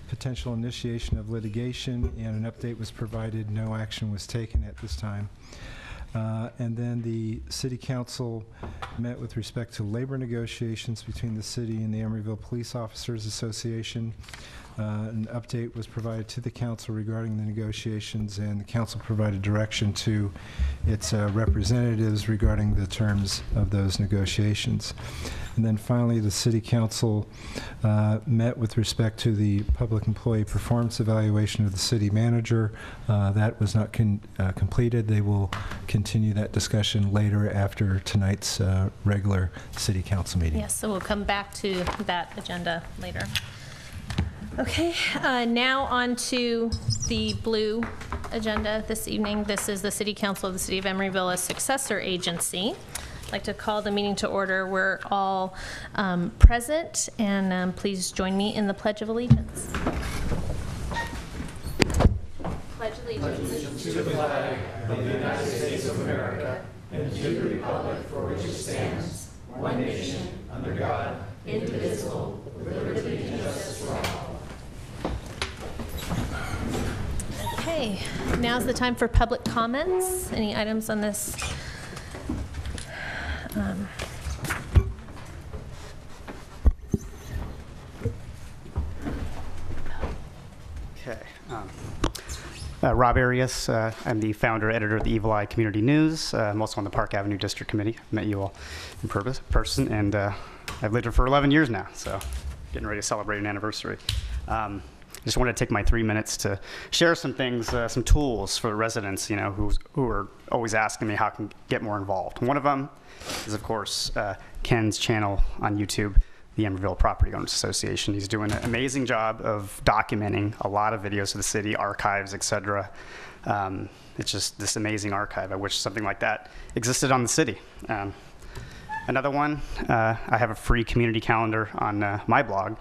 potential initiation of litigation, and an update was provided. No action was taken at this time. And then the City Council met with respect to labor negotiations between the city and the Emeryville Police Officers Association. An update was provided to the council regarding the negotiations, and the council provided direction to its representatives regarding the terms of those negotiations. And then finally, the City Council met with respect to the public employee performance evaluation of the city manager. That was not completed. They will continue that discussion later after tonight's regular City Council meeting. Yes, so we'll come back to that agenda later. Okay, now on to the blue agenda this evening. This is the City Council of the City of Emeryville, a successor agency. I'd like to call the meeting to order. We're all present, and please join me in the Pledge of Allegiance. Pledge allegiance to the flag of the United States of America and to the republic for which it stands, one nation, under God, indivisible, with liberty and justice for all. Okay, now's the time for public comments. Any items on this? Okay. Rob Arias. I'm the founder, editor of the Evil Eye Community News. I'm also on the Park Avenue District Committee. I've met you all in person, and I've lived here for 11 years now, so getting ready to celebrate an anniversary. I just wanted to take my 3 minutes to share some things, some tools for residents, who are always asking me how I can get more involved. One of them is, of course, Ken's channel on YouTube, the Emeryville Property Owners Association. He's doing an amazing job of documenting a lot of videos of the city, archives, etc. It's just this amazing archive. I wish something like that existed on the city. Another one, I have a free community calendar on my blog.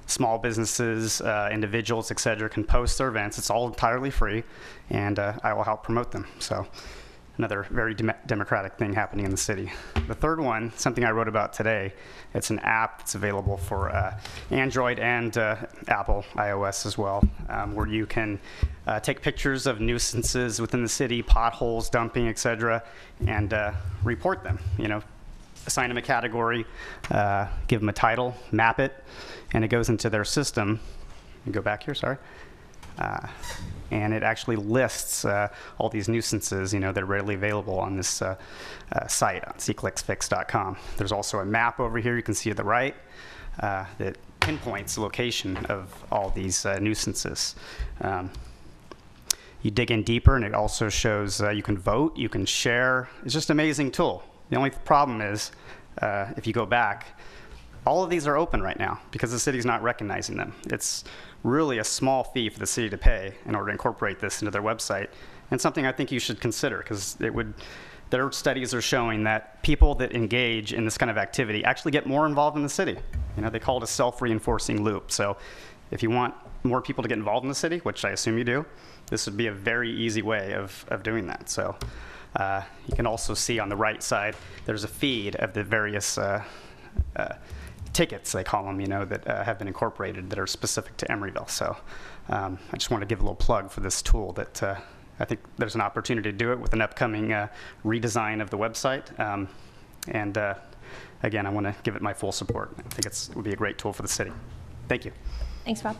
Small businesses, individuals, etc. can post their events. It's all entirely free, and I will help promote them. So another very democratic thing happening in the city. The third one, something I wrote about today, it's an app that's available for Android and Apple iOS as well, where you can take pictures of nuisances within the city, potholes, dumping, etc., and report them. Assign them a category, give them a title, map it, and it goes into their system. You go back here, sorry. And it actually lists all these nuisances, that are readily available on this site on cclicksfix.com. There's also a map over here you can see to the right that pinpoints the location of all these nuisances. You dig in deeper, and it also shows you can vote, you can share. It's just an amazing tool. The only problem is, if you go back, all of these are open right now because the city's not recognizing them. It's really a small fee for the city to pay in order to incorporate this into their website, and something I think you should consider, because their studies are showing that people that engage in this kind of activity actually get more involved in the city. They call it a self-reinforcing loop. So if you want more people to get involved in the city, which I assume you do, this would be a very easy way of doing that. So you can also see on the right side, there's a feed of the various tickets, they call them, that have been incorporated that are specific to Emeryville. So I just want to give a little plug for this tool that I think there's an opportunity to do it with an upcoming redesign of the website. And again, I want to give it my full support. I think it would be a great tool for the city. Thank you. Thanks, Rob.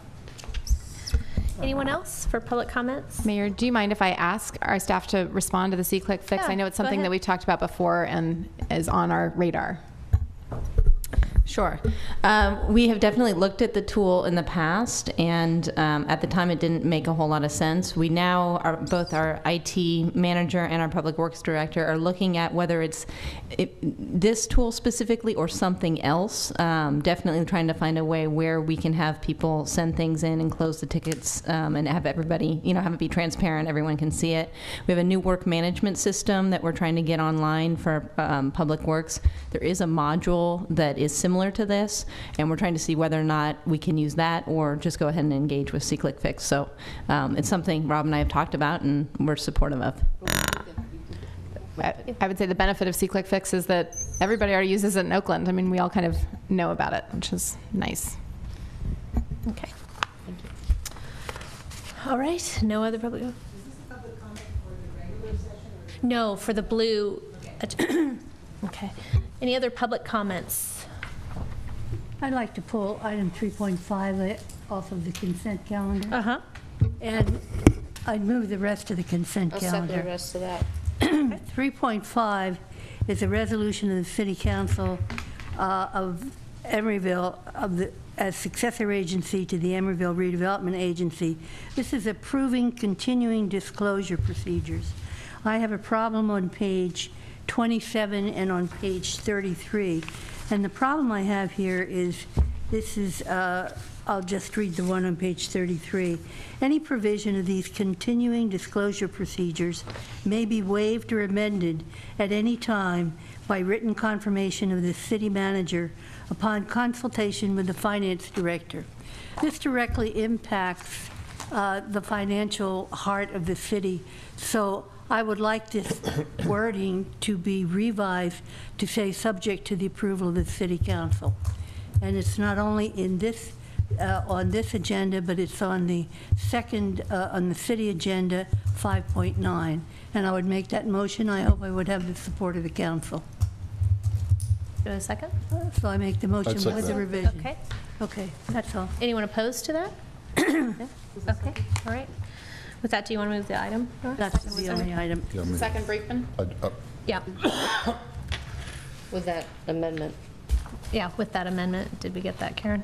Anyone else for public comments? Mayor, do you mind if I ask our staff to respond to the C-Click fix? Yeah, I know it's something that we've talked about before and is on our radar. Sure. We have definitely looked at the tool in the past, and at the time it didn't make a whole lot of sense. We now are, both our IT manager and our public works director are looking at whether it's this tool specifically or something else. Definitely trying to find a way where we can have people send things in and close the tickets and have everybody, have it be transparent, everyone can see it. We have a new work management system that we're trying to get online for public works. There is a module that is similar to this, and we're trying to see whether or not we can use that or just go ahead and engage with C-Click Fix. So it's something Rob and I have talked about and we're supportive of. I would say the benefit of C-Click Fix is that everybody already uses it in Oakland. I mean, we all kind of know about it, which is nice. Okay. Thank you. All right, no other public? No, for the blue. Okay. Any other public comments? I'd like to pull item 3.5 off of the consent calendar, Uh-huh. and I'd move the rest of the consent calendar. rest of that. 3.5 is a resolution of the City Council of Emeryville as successor agency to the Emeryville Redevelopment Agency. This is approving continuing disclosure procedures. I have a problem on page 27 and on page 33. And the problem I have here is, this is, I'll just read the one on page 33. Any provision of these continuing disclosure procedures may be waived or amended at any time by written confirmation of the city manager upon consultation with the finance director. This directly impacts the financial heart of the city, so I would like this wording to be revised to say subject to the approval of the city council. And it's not only in this on this agenda, but it's on the second on the city agenda 5.9. And I would make that motion. I hope I would have the support of the council. Do I have a second? So I make the motion second with the that. revision. Okay. Okay, that's all. Anyone opposed to that? Okay, all right. With that, do you want to move the item? Nora? That's the only item. Yeah, I mean, Second, Brinkman, Yeah. with that amendment. Yeah, with that amendment. Did we get that, Karen?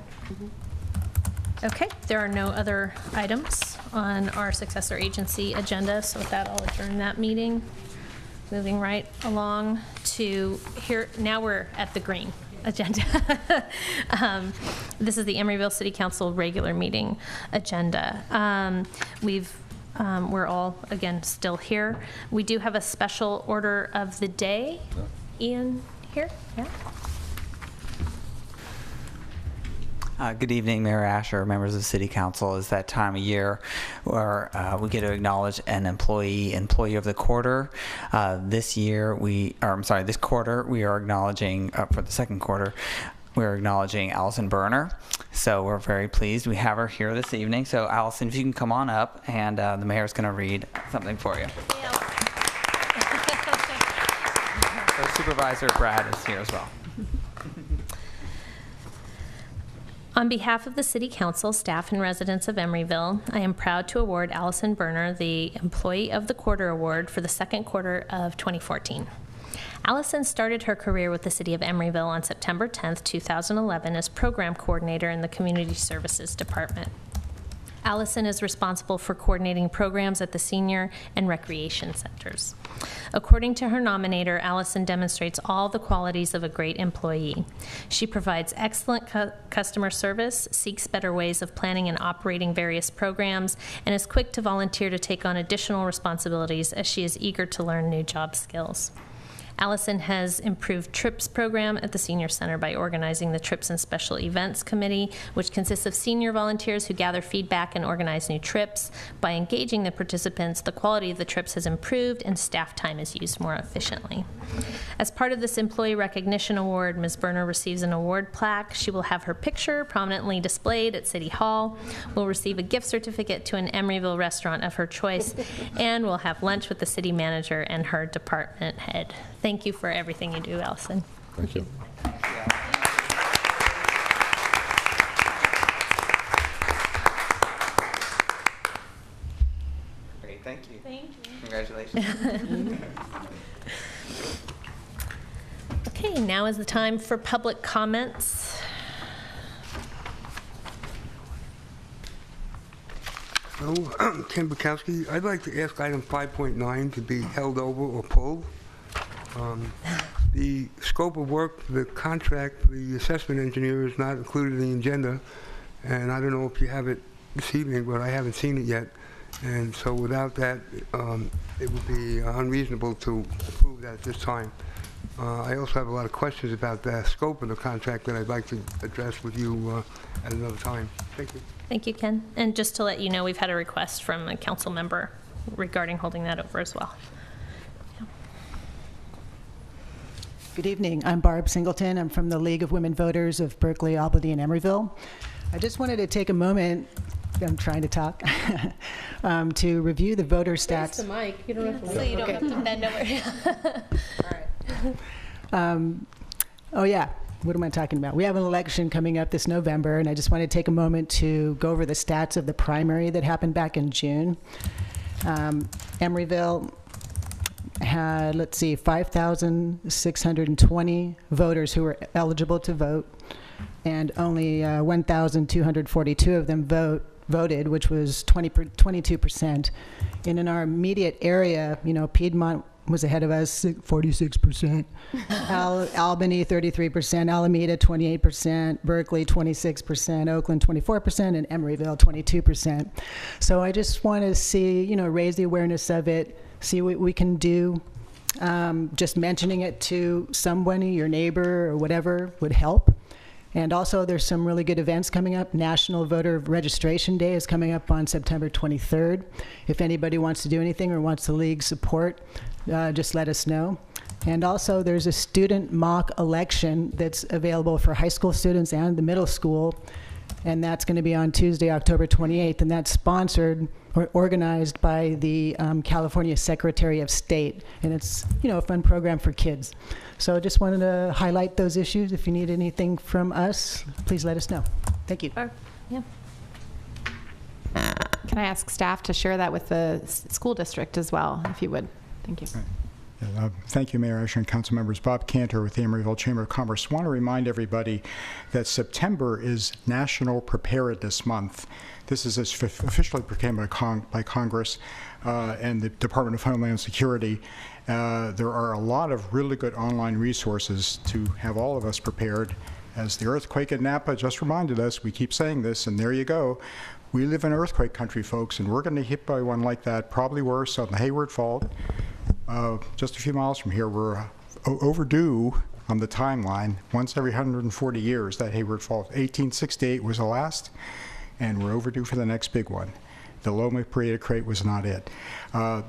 Okay, there are no other items on our successor agency agenda, so with that, I'll adjourn that meeting. Moving right along to here, now we're at the green agenda. This is the Emeryville City Council regular meeting agenda. We're all, again, still here. We do have a special order of the day. Ian, here? Yeah. Good evening, Mayor Asher, members of the City Council. It's that time of year where we get to acknowledge an employee of the quarter. This quarter, we are acknowledging, for the second quarter, we're acknowledging Allison Berner. So we're very pleased. We have her here this evening. So Allison, if you can come on up, and the mayor's going to read something for you. Our Supervisor Brad is here as well. On behalf of the City Council, staff, and residents of Emeryville, I am proud to award Allison Berner the Employee of the Quarter Award for the second quarter of 2014. Allison started her career with the City of Emeryville on September 10th, 2011 as Program Coordinator in the Community Services Department. Allison is responsible for coordinating programs at the senior and recreation centers. According to her nominator, Allison demonstrates all the qualities of a great employee. She provides excellent customer service, seeks better ways of planning and operating various programs, and is quick to volunteer to take on additional responsibilities as she is eager to learn new job skills. Allison has improved TRIPS program at the Senior Center by organizing the TRIPS and Special Events Committee, which consists of senior volunteers who gather feedback and organize new trips. By engaging the participants, the quality of the trips has improved and staff time is used more efficiently. As part of this Employee Recognition Award, Ms. Berner receives an award plaque. She will have her picture prominently displayed at City Hall, will receive a gift certificate to an Emeryville restaurant of her choice, and will have lunch with the city manager and her department head. Thank you for everything you do, Allison. thank you. Great, thank you. Thank you. Congratulations. Okay, now is the time for public comments. Hello, Ken Bukowski. I'd like to ask item 5.9 to be held over or pulled. The scope of work, the contract, the assessment engineer is not included in the agenda, and I don't know if you have it this evening, but I haven't seen it yet. And so without that, it would be unreasonable to approve that at this time. I also have a lot of questions about the scope of the contract that I'd like to address with you at another time. Thank you. Thank you, Ken. And just to let you know, we've had a request from a council member regarding holding that over as well. Good evening. I'm Barb Singleton. I'm from the League of Women Voters of Berkeley, Albany, and Emeryville. I just wanted to take a moment, I'm trying to talk, to review the voter stats. the mic. You don't have to. So you don't have to bend over. Oh yeah, what am I talking about? We have an election coming up this November, and I just want to take a moment to go over the stats of the primary that happened back in June. Emeryville had, 5,620 voters who were eligible to vote, and only 1,242 of them voted, which was 22%. And in our immediate area, Piedmont was ahead of us, 46%. Albany, 33%. Alameda, 28%. Berkeley, 26%. Oakland, 24%. And Emeryville, 22%. So I just want to see, raise the awareness of it, see what we can do. Just mentioning it to somebody, your neighbor or whatever, would help. And also, there's some really good events coming up. National Voter Registration Day is coming up on September 23rd. If anybody wants to do anything or wants the league support, just let us know. And also, there's a student mock election that's available for high school students and the middle school, and that's going to be on Tuesday, October 28th, and that's sponsored or organized by the California Secretary of State, and it's, a fun program for kids. So I just wanted to highlight those issues. If you need anything from us, please let us know. Thank you. Yeah. Can I ask staff to share that with the school district as well, if you would? Thank you. Yeah, thank you, Mayor Asher and council members. Bob Cantor with the Emeryville Chamber of Commerce. I want to remind everybody that September is National Preparedness Month. This is officially proclaimed by Congress and the Department of Homeland Security. There are a lot of really good online resources to have all of us prepared. As the earthquake in Napa just reminded us, we keep saying this, and there you go. We live in earthquake country, folks, and we're going to be hit by one like that, probably worse on the Hayward Fault. Just a few miles from here, we're overdue on the timeline. Once every 140 years, that Hayward Fault. 1868 was the last, and we're overdue for the next big one. The Loma Prieta Crate was not it.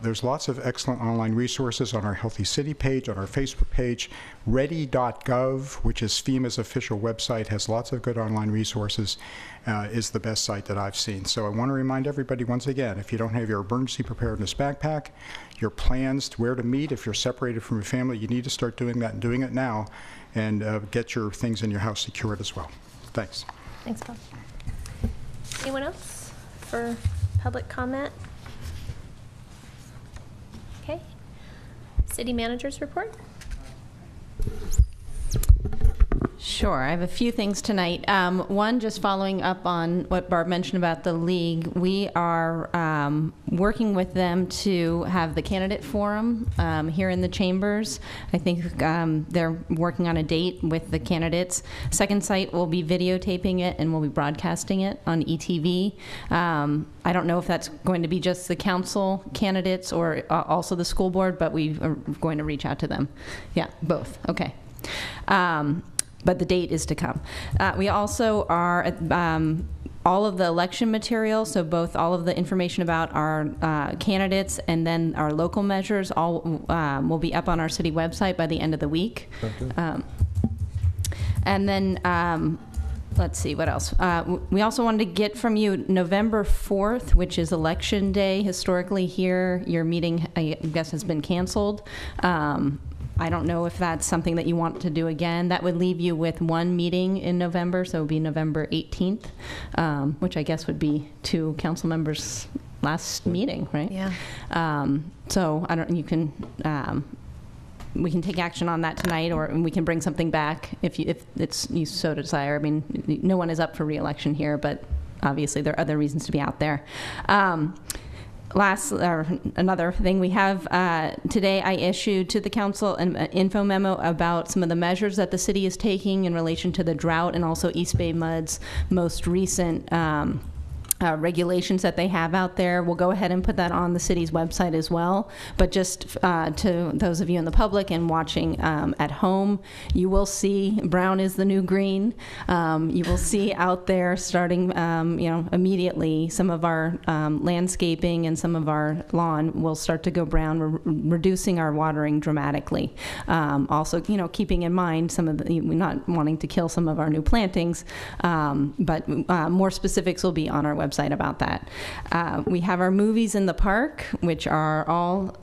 There's lots of excellent online resources on our Healthy City page, on our Facebook page. Ready.gov, which is FEMA's official website, has lots of good online resources, is the best site that I've seen. So I want to remind everybody once again, if you don't have your emergency preparedness backpack, your plans to where to meet, if you're separated from your family, you need to start doing that and doing it now, and get your things in your house secured as well. Thanks. Thanks, Bob. Anyone else for public comment? Okay. City Manager's report. Sure, I have a few things tonight. One, just following up on what Barb mentioned about the league, we are working with them to have the candidate forum here in the chambers. I think they're working on a date with the candidates. Second Sight will be videotaping it and we'll be broadcasting it on ETV. I don't know if that's going to be just the council candidates or also the school board, but we are going to reach out to them. Yeah, both. Okay. But the date is to come. We also are all of the election material, so both all of the information about our candidates and then our local measures, all will be up on our city website by the end of the week. And then let's see, what else? We also wanted to get from you November 4th, which is Election Day. Historically here, your meeting, I guess, has been canceled. I don't know if that's something that you want to do again. That would leave you with one meeting in November, so it would be November 18th, which I guess would be two council members' last meeting, right? Yeah. So I don't. You can. We can take action on that tonight, or we can bring something back if it's you so desire. I mean, no one is up for re-election here, but obviously there are other reasons to be out there. Another thing we have today, I issued to the council an info memo about some of the measures that the city is taking in relation to the drought and also East Bay Mud's most recent regulations that they have out there. We'll go ahead and put that on the city's website as well. But just to those of you in the public and watching at home, you will see brown is the new green. You will see out there starting, immediately, some of our landscaping and some of our lawn will start to go brown. We're reducing our watering dramatically. Also, keeping in mind some of the, we're not wanting to kill some of our new plantings, but more specifics will be on our website about that. We have our movies in the park, which are all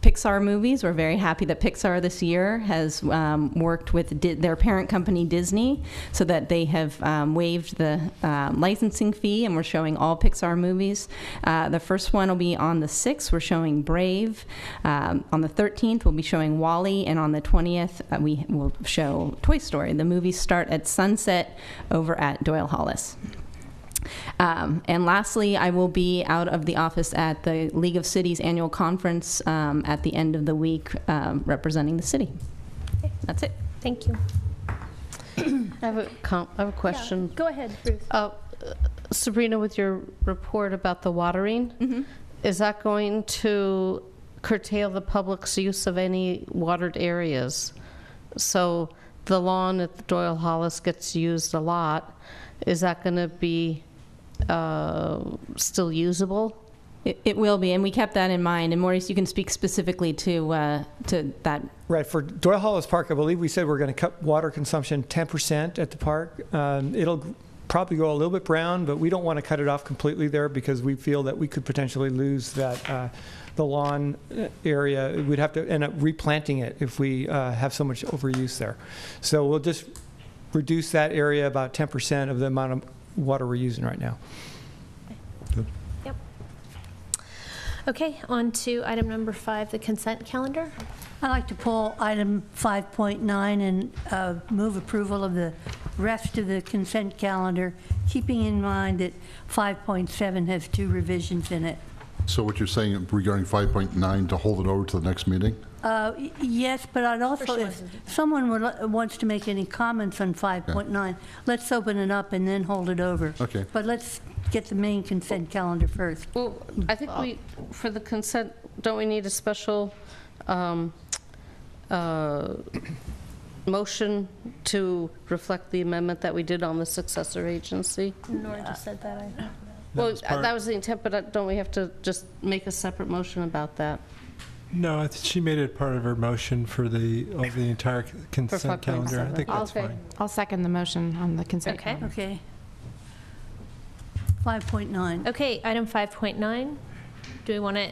Pixar movies. We're very happy that Pixar this year has worked with their parent company Disney, so that they have waived the licensing fee, and we're showing all Pixar movies. The first one will be on the 6th. We're showing Brave. On the 13th, we'll be showing WALL-E, and on the 20th, we will show Toy Story. The movies start at sunset over at Doyle Hollis. And lastly, I will be out of the office at the League of Cities annual conference at the end of the week, representing the city. Okay, that's it. Thank you. I have a question. Yeah, go ahead, Ruth. Sabrina, with your report about the watering, is that going to curtail the public's use of any watered areas? So the lawn at the Doyle Hollis gets used a lot. Is that going to be still usable? It will be, and we kept that in mind. And Maurice, you can speak specifically to that. Right, for Doyle Hollis Park, I believe we said we're going to cut water consumption 10% at the park. It'll probably go a little bit brown, but we don't want to cut it off completely there, because we feel that we could potentially lose that the lawn area. We'd have to end up replanting it if we have so much overuse there. So we'll just reduce that area about 10% of the amount of water we're using right now. Good. Yep. Okay, on to item number 5, the consent calendar. I'd like to pull item 5.9 and move approval of the rest of the consent calendar, keeping in mind that 5.7 has 2 revisions in it. So what you're saying regarding 5.9 to hold it over to the next meeting? Yes, but I'd also, if someone wants to make any comments on 5.9, let's open it up and then hold it over. Okay. But let's get the main consent calendar first. Well, I think for the consent, don't we need a special motion to reflect the amendment that we did on the successor agency? Nora just said that, I think. Well, that was the intent, but don't we have to just make a separate motion about that? No, I think she made it part of her motion for the entire consent calendar. I think that's fine. I'll second the motion on the consent Okay. calendar. Okay. 5.9. Okay, item 5.9. Do we want to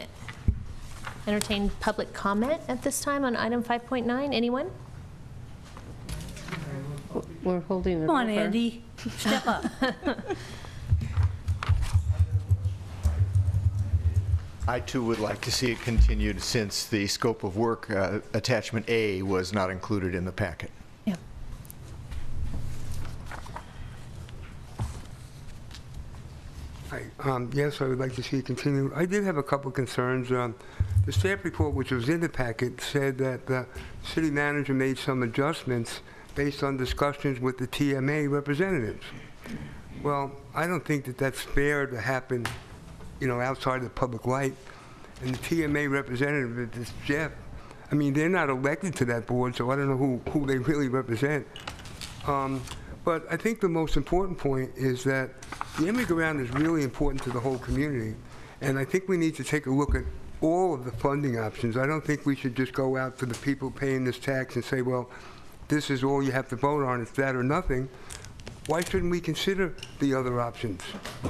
entertain public comment at this time on item 5.9? Anyone? We're holding it Come on, over. Andy, step up. I too would like to see it continued, since the scope of work, attachment A, was not included in the packet. Yeah. Yes, I would like to see it continue. I did have a couple of concerns. The staff report, which was in the packet, said that the city manager made some adjustments based on discussions with the TMA representatives. Well, I don't think that that's fair to happen, outside the public light. And the TMA representative, this Jeff, I mean, they're not elected to that board, so I don't know who they really represent. But I think the most important point is that the immigrant is really important to the whole community. And I think we need to take a look at all of the funding options. I don't think we should just go out to the people paying this tax and say, well, this is all you have to vote on, it's that or nothing. Why shouldn't we consider the other options?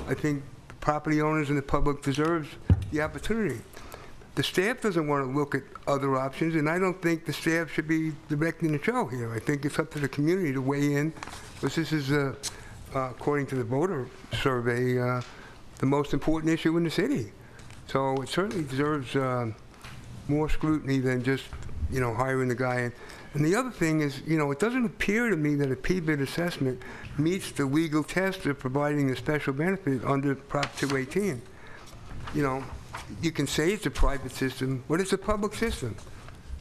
I think property owners and the public deserves the opportunity. The staff doesn't want to look at other options, and I don't think the staff should be directing the show here. I think it's up to the community to weigh in, because this is, according to the voter survey, the most important issue in the city. So it certainly deserves more scrutiny than just, hiring the guy. And the other thing is, it doesn't appear to me that a PBID assessment meets the legal test of providing a special benefit under Prop 218. You can say it's a private system, but it's a public system.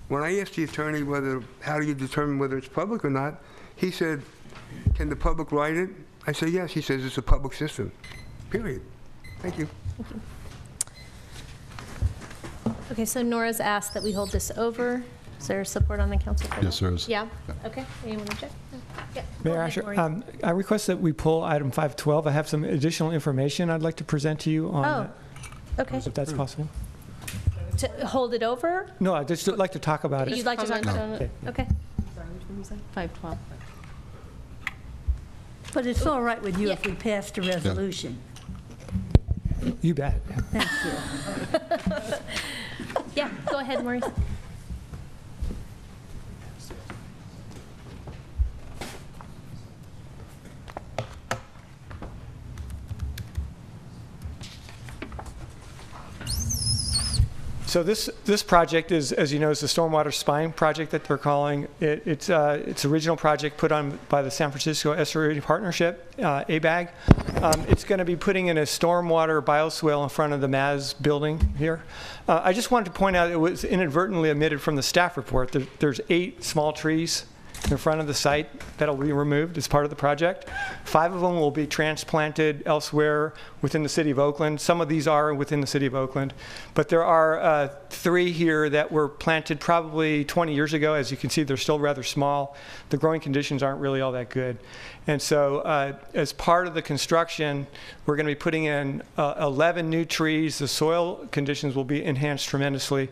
When I asked the attorney how do you determine whether it's public or not, he said, can the public write it? I said, yes. He says it's a public system. period. Thank you. Okay, so Nora's asked that we hold this over. Is there support on the council for that? Yes, there is. Yeah? Okay. Anyone object? No? Yeah. Go Mayor ahead, Asher, Maureen. I request that we pull item 512. I have some additional information I'd like to present to you on Oh, that, okay. if that's possible. To hold it over? No, I'd just like to talk about it. You'd like to talk comment about on it? it? Okay. 512. But it's all right with you if we pass the resolution. You bet. Thank you. Yeah, go ahead, Maurice. So this project is, as you know, is the stormwater spine project that they're calling it. It's original project put on by the San Francisco Estuary Partnership, ABAG. It's going to be putting in a stormwater bioswale in front of the MAS building here. I just wanted to point out it was inadvertently omitted from the staff report. There's 8 small trees in front of the site that'll be removed as part of the project. 5 of them will be transplanted elsewhere within the city of Oakland. Some of these are within the city of Oakland, but there are 3 here that were planted probably 20 years ago. As you can see, they're still rather small. The growing conditions aren't really all that good. And so as part of the construction, we're going to be putting in 11 new trees. The soil conditions will be enhanced tremendously.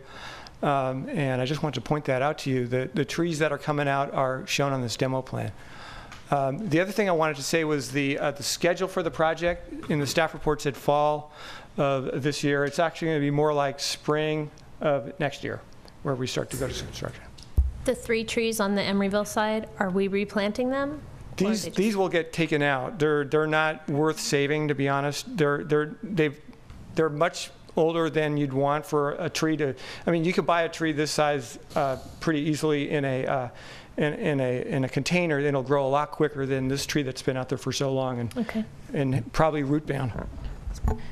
And I just want to point that out to you. The trees that are coming out are shown on this demo plan. The other thing I wanted to say was the schedule for the project. In the staff report said fall of this year. It's actually going to be more like spring of next year where we start to go to construction. The 3 trees on the Emeryville side, are we replanting them? These will get taken out. They're not worth saving, to be honest. They're much older than you'd want for a tree to. I mean, you could buy a tree this size pretty easily in a container. It'll grow a lot quicker than this tree that's been out there for so long and probably root bound.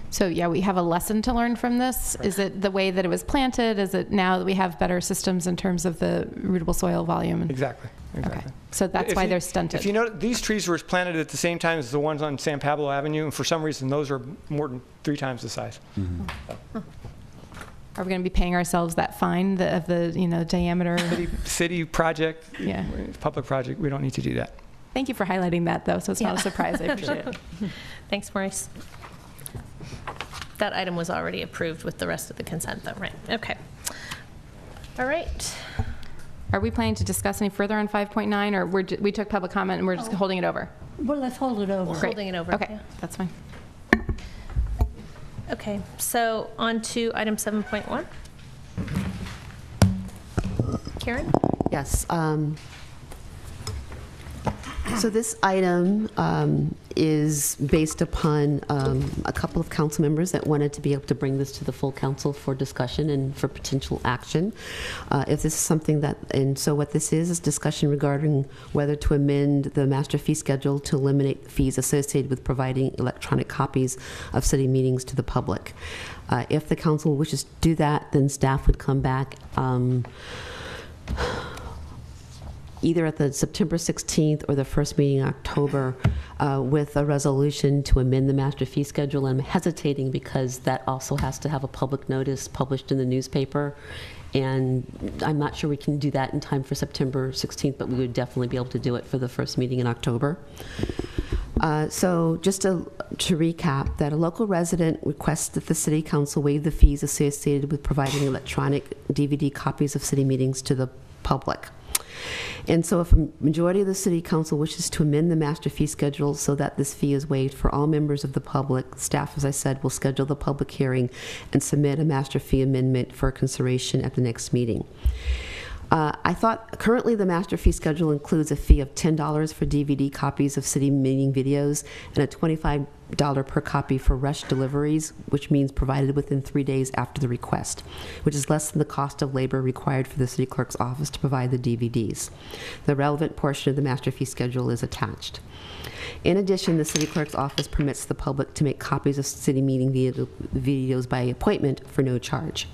So yeah, we have a lesson to learn from this. Is it the way that it was planted? Is it now that we have better systems in terms of the rootable soil volume? Exactly. Okay. So that's why they're stunted. If you know, these trees were planted at the same time as the ones on San Pablo Avenue, and for some reason those are more than 3 times the size. Mm-hmm. Are we going to be paying ourselves that fine of the diameter? City project, yeah. Public project. We don't need to do that. Thank you for highlighting that, though, so it's not a surprise. I appreciate it. Thanks, Maurice. That item was already approved with the rest of the consent, though, right? Okay. All right. Are we planning to discuss any further on 5.9, or we took public comment and we're just holding it over? Well, let's hold it over. We're holding it over. Okay, yeah. that's fine. Okay, so on to item 7.1. Karen? Yes. So this item is based upon a couple of council members that wanted to be able to bring this to the full council for discussion and for potential action. If this is something that, and so what this is discussion regarding whether to amend the master fee schedule to eliminate fees associated with providing electronic copies of city meetings to the public. If the council wishes to do that, then staff would come back either at the September 16th or the first meeting in October with a resolution to amend the master fee schedule. I'm hesitating because that also has to have a public notice published in the newspaper. And I'm not sure we can do that in time for September 16th, but we would definitely be able to do it for the first meeting in October. So just to recap, that a local resident requests that the City Council waive the fees associated with providing electronic DVD copies of city meetings to the public. And so if a majority of the City Council wishes to amend the master fee schedule so that this fee is waived for all members of the public, staff, as I said, will schedule the public hearing and submit a master fee amendment for consideration at the next meeting. I thought currently the master fee schedule includes a fee of $10 for DVD copies of city meeting videos and a $25 per copy for rush deliveries, which means provided within 3 days after the request, which is less than the cost of labor required for the city clerk's office to provide the DVDs. The relevant portion of the master fee schedule is attached. In addition, the city clerk's office permits the public to make copies of city meeting videos by appointment for no charge.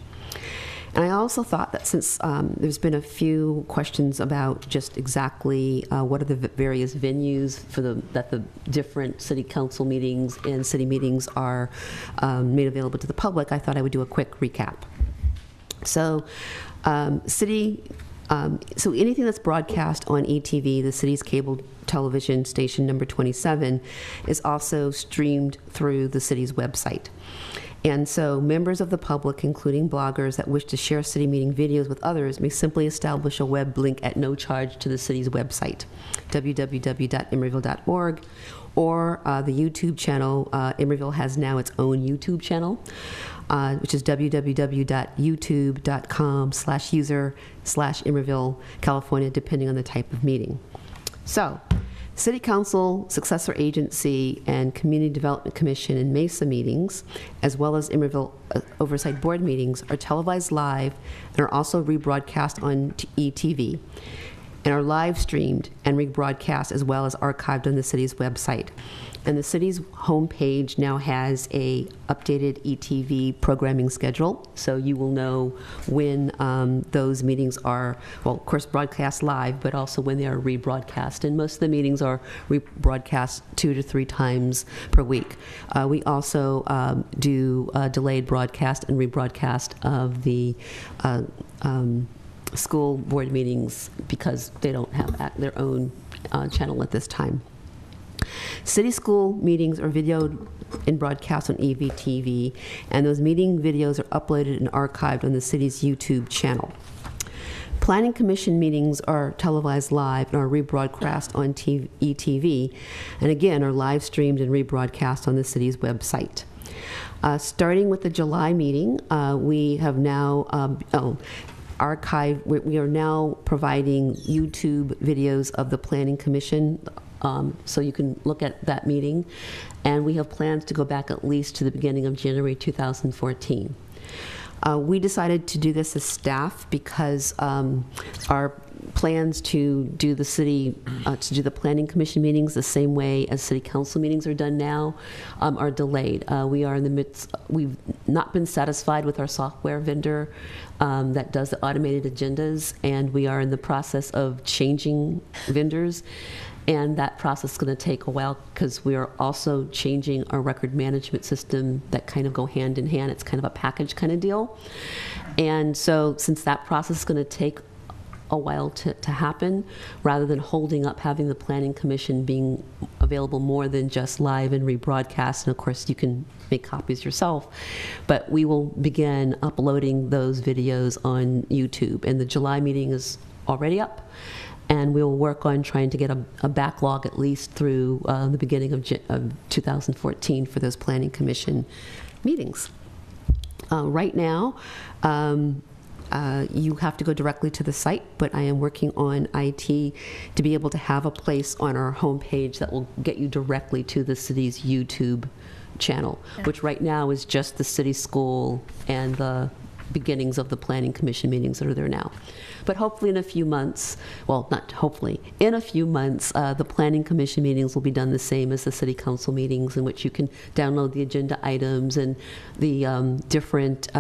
And I also thought that since there's been a few questions about just exactly what are the various venues for that the different city council meetings and city meetings are made available to the public, I thought I would do a quick recap. So so anything that's broadcast on ETV, the city's cable television station number 27, is also streamed through the city's website. And so members of the public, including bloggers that wish to share city meeting videos with others, may simply establish a web link at no charge to the city's website, www.emeryville.org, or the YouTube channel. Emeryville has now its own YouTube channel, which is www.youtube.com/user/Emeryville, California, depending on the type of meeting. So, City Council, successor agency, and Community Development Commission and MESA meetings, as well as Emeryville Oversight Board meetings, are televised live and are also rebroadcast on ETV, and are live streamed and rebroadcast as well as archived on the city's website. And the city's homepage now has a updated ETV programming schedule, so you will know when those meetings are, well, of course, broadcast live, but also when they are rebroadcast. And most of the meetings are rebroadcast 2 to 3 times per week. We also do delayed broadcast and rebroadcast of the school board meetings because they don't have their own channel at this time. City school meetings are videoed and broadcast on EVTV, and those meeting videos are uploaded and archived on the city's YouTube channel. Planning Commission meetings are televised live and are rebroadcast on ETV, and again are live streamed and rebroadcast on the city's website. Starting with the July meeting, we have now we are now providing YouTube videos of the Planning Commission, so you can look at that meeting. And we have plans to go back at least to the beginning of January 2014. We decided to do this as staff because our plans to do the Planning Commission meetings the same way as City Council meetings are done now are delayed. We are in the midst, we've not been satisfied with our software vendor that does the automated agendas, and we are in the process of changing vendors. And that process is going to take a while because we are also changing our record management system that kind of go hand in hand. It's kind of a package kind of deal. And so since that process is going to take a while to happen, rather than holding up having the Planning Commission being available more than just live and rebroadcast, and of course you can make copies yourself, but we will begin uploading those videos on YouTube. And the July meeting is already up. And we'll work on trying to get a backlog at least through the beginning of 2014 for those Planning Commission meetings. Right now, you have to go directly to the site, but I am working on IT to be able to have a place on our homepage that will get you directly to the city's YouTube channel, which right now is just the city school and the beginnings of the Planning Commission meetings that are there now. But hopefully in a few months, well, not hopefully, in a few months, the Planning Commission meetings will be done the same as the City Council meetings, in which you can download the agenda items, and the different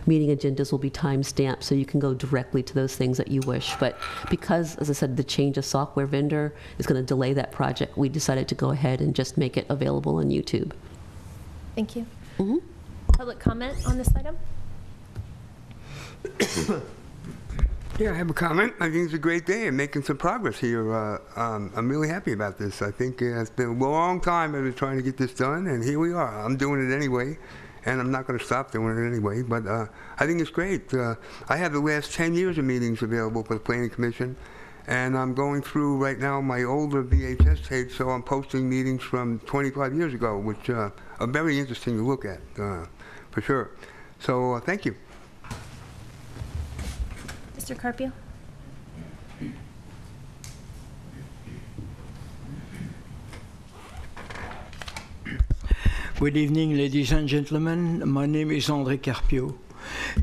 meeting agendas will be time-stamped, so you can go directly to those things that you wish. But because, as I said, the change of software vendor is going to delay that project, we decided to go ahead and just make it available on YouTube. Thank you. Mm-hmm. Public comment on this item? Yeah, I have a comment. I think it's a great day and making some progress here. I'm really happy about this. I think it's been a long time I've been trying to get this done, and here we are. I'm doing it anyway, and I'm not going to stop doing it anyway, but I think it's great. I have the last 10 years of meetings available for the Planning Commission, and I'm going through right now my older VHS tapes, so I'm posting meetings from 25 years ago, which are very interesting to look at, for sure. So thank you. Mr. Carpio? Good evening, ladies and gentlemen. My name is André Carpio.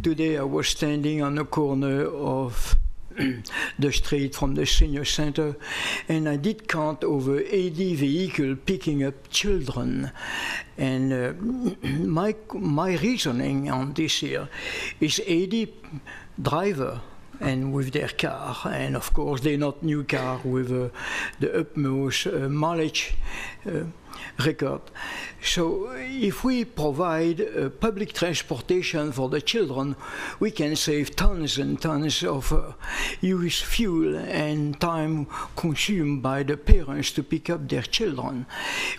Today I was standing on the corner of the street from the senior center, and I did count over 80 vehicles picking up children. And my reasoning on this here is 80 drivers and with their car, and of course they're not new car with the utmost mileage record. So if we provide public transportation for the children, we can save tons and tons of used fuel and time consumed by the parents to pick up their children.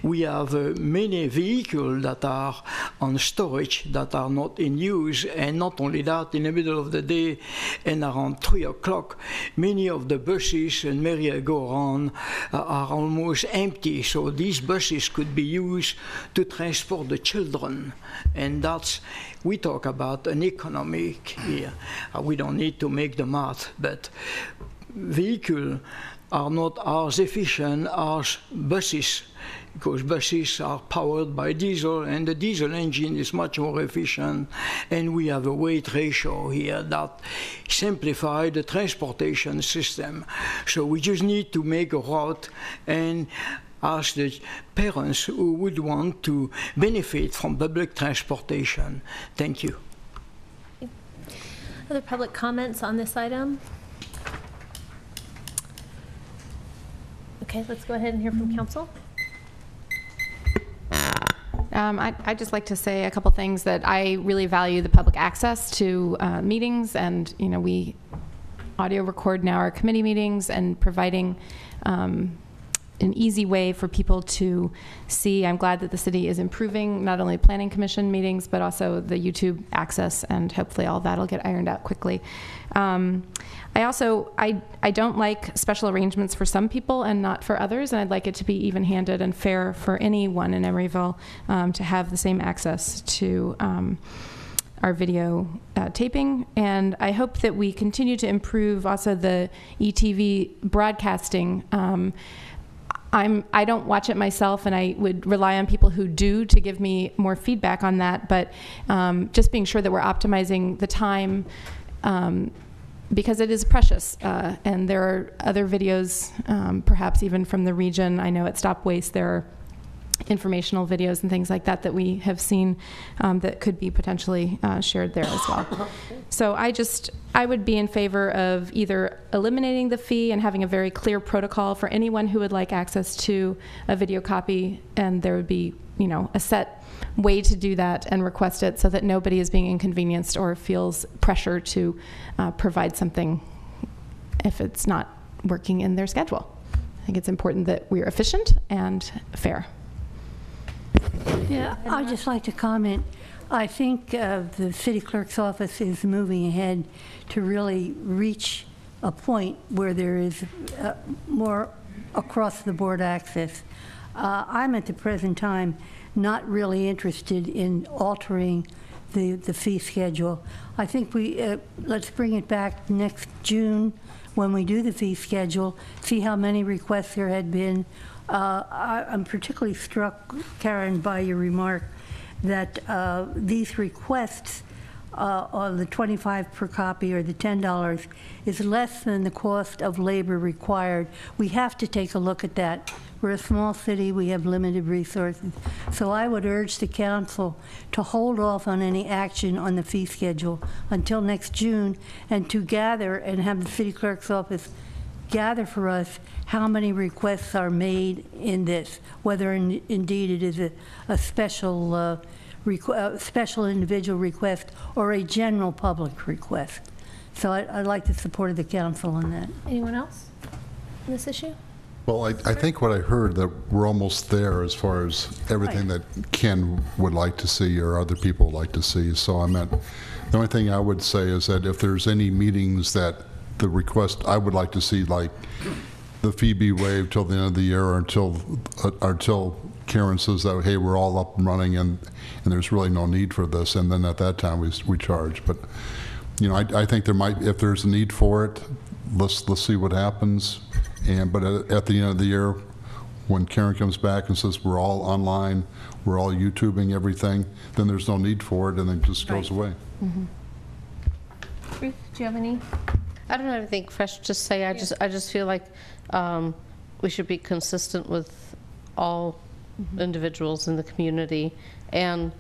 We have many vehicles that are on storage that are not in use, and not only that, in the middle of the day and around 3 o'clock, many of the buses and merry-go-round are almost empty, so these buses could be used to transport the children. And that's, we talk about an economic here. We don't need to make the math, but vehicles are not as efficient as buses, because buses are powered by diesel, and the diesel engine is much more efficient, and we have a weight ratio here that simplifies the transportation system. So we just need to make a route and ask the parents who would want to benefit from public transportation. Thank you. Other public comments on this item? Okay, let's go ahead and hear from council. I'd just like to say a couple things, that I really value the public access to meetings, and we audio record now our committee meetings, and providing an easy way for people to see. I'm glad that the city is improving not only planning commission meetings, but also the YouTube access, and hopefully all that'll get ironed out quickly. I don't like special arrangements for some people and not for others, and I'd like it to be even-handed and fair for anyone in Emeryville to have the same access to our video taping. And I hope that we continue to improve also the ETV broadcasting. I don't watch it myself, and I would rely on people who do to give me more feedback on that, but just being sure that we're optimizing the time, because it is precious, and there are other videos, perhaps even from the region. I know at Stop Waste there are informational videos and things like that that we have seen that could be potentially shared there as well. So I would be in favor of either eliminating the fee and having a very clear protocol for anyone who would like access to a video copy, and there would be, a set way to do that and request it, so that nobody is being inconvenienced or feels pressure to provide something if it's not working in their schedule. I think it's important that we're efficient and fair. Yeah, I'd just like to comment. I think the city clerk's office is moving ahead to really reach a point where there is more across-the-board access. I'm at the present time not really interested in altering the fee schedule. I think let's bring it back next June when we do the fee schedule, see how many requests there had been. I'm particularly struck, Karen, by your remark that these requests on the $25 per copy or the $10 is less than the cost of labor required. We have to take a look at that. We're a small city, we have limited resources. So I would urge the council to hold off on any action on the fee schedule until next June, and to gather and have the city clerk's office gather for us how many requests are made in this, whether indeed it is a special special individual request or a general public request. So I'd like the support of the council on that. Anyone else on this issue? Well, I think what I heard, that we're almost there as far as everything that Ken would like to see or other people would like to see. So the only thing I would say is that if there's any meetings that the request I would like to see, like the fee be waived till the end of the year, or until Karen says that, hey, we're all up and running and there's really no need for this, and then at that time we charge. But I think there might, if there's a need for it, let's see what happens. But at the end of the year, when Karen comes back and says we're all online, we're all YouTubing everything, then there's no need for it, and it just goes away. Mm-hmm. Ruth, do you have any I don't have anything fresh to say. I just feel like we should be consistent with all individuals in the community, and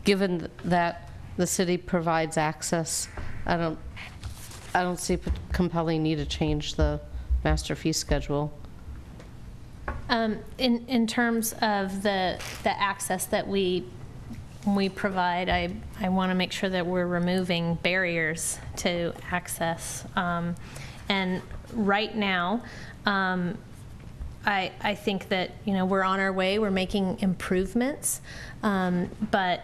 given that the city provides access, I don't see a compelling need to change the master fee schedule. In terms of the access that we provide, I want to make sure that we're removing barriers to access. And right now, I think that, you know, we're on our way, we're making improvements, but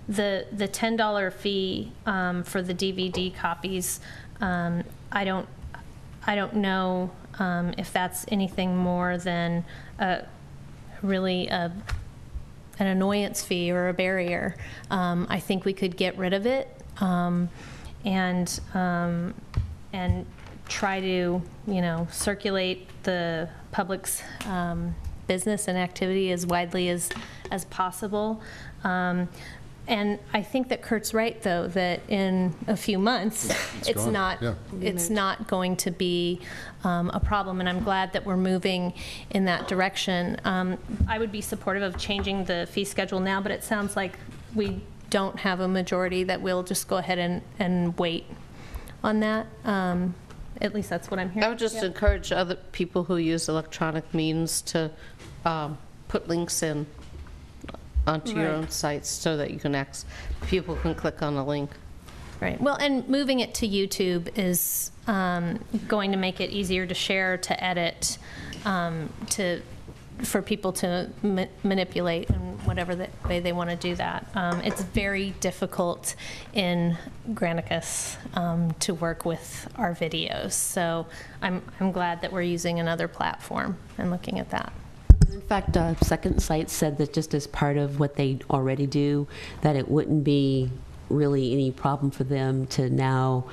the $10 fee for the DVD copies, I don't know if that's anything more than really an annoyance fee or a barrier. I think we could get rid of it and try to, you know, circulate the public's business and activity as widely as possible. And I think that Kurt's right, though, that in a few months, it's not going to be a problem, and I'm glad that we're moving in that direction. I would be supportive of changing the fee schedule now, but it sounds like we don't have a majority that will just go ahead and wait on that. At least that's what I'm hearing. I would just encourage other people who use electronic means to put links in onto your own sites so that you can people can click on a link. Right. Well, and moving it to YouTube is going to make it easier to share, to edit, for people to manipulate in whatever way they want to do that. It's very difficult in Granicus to work with our videos, so I'm glad that we're using another platform and looking at that. In fact, Second Sight said that just as part of what they already do, that it wouldn't be really any problem for them to now,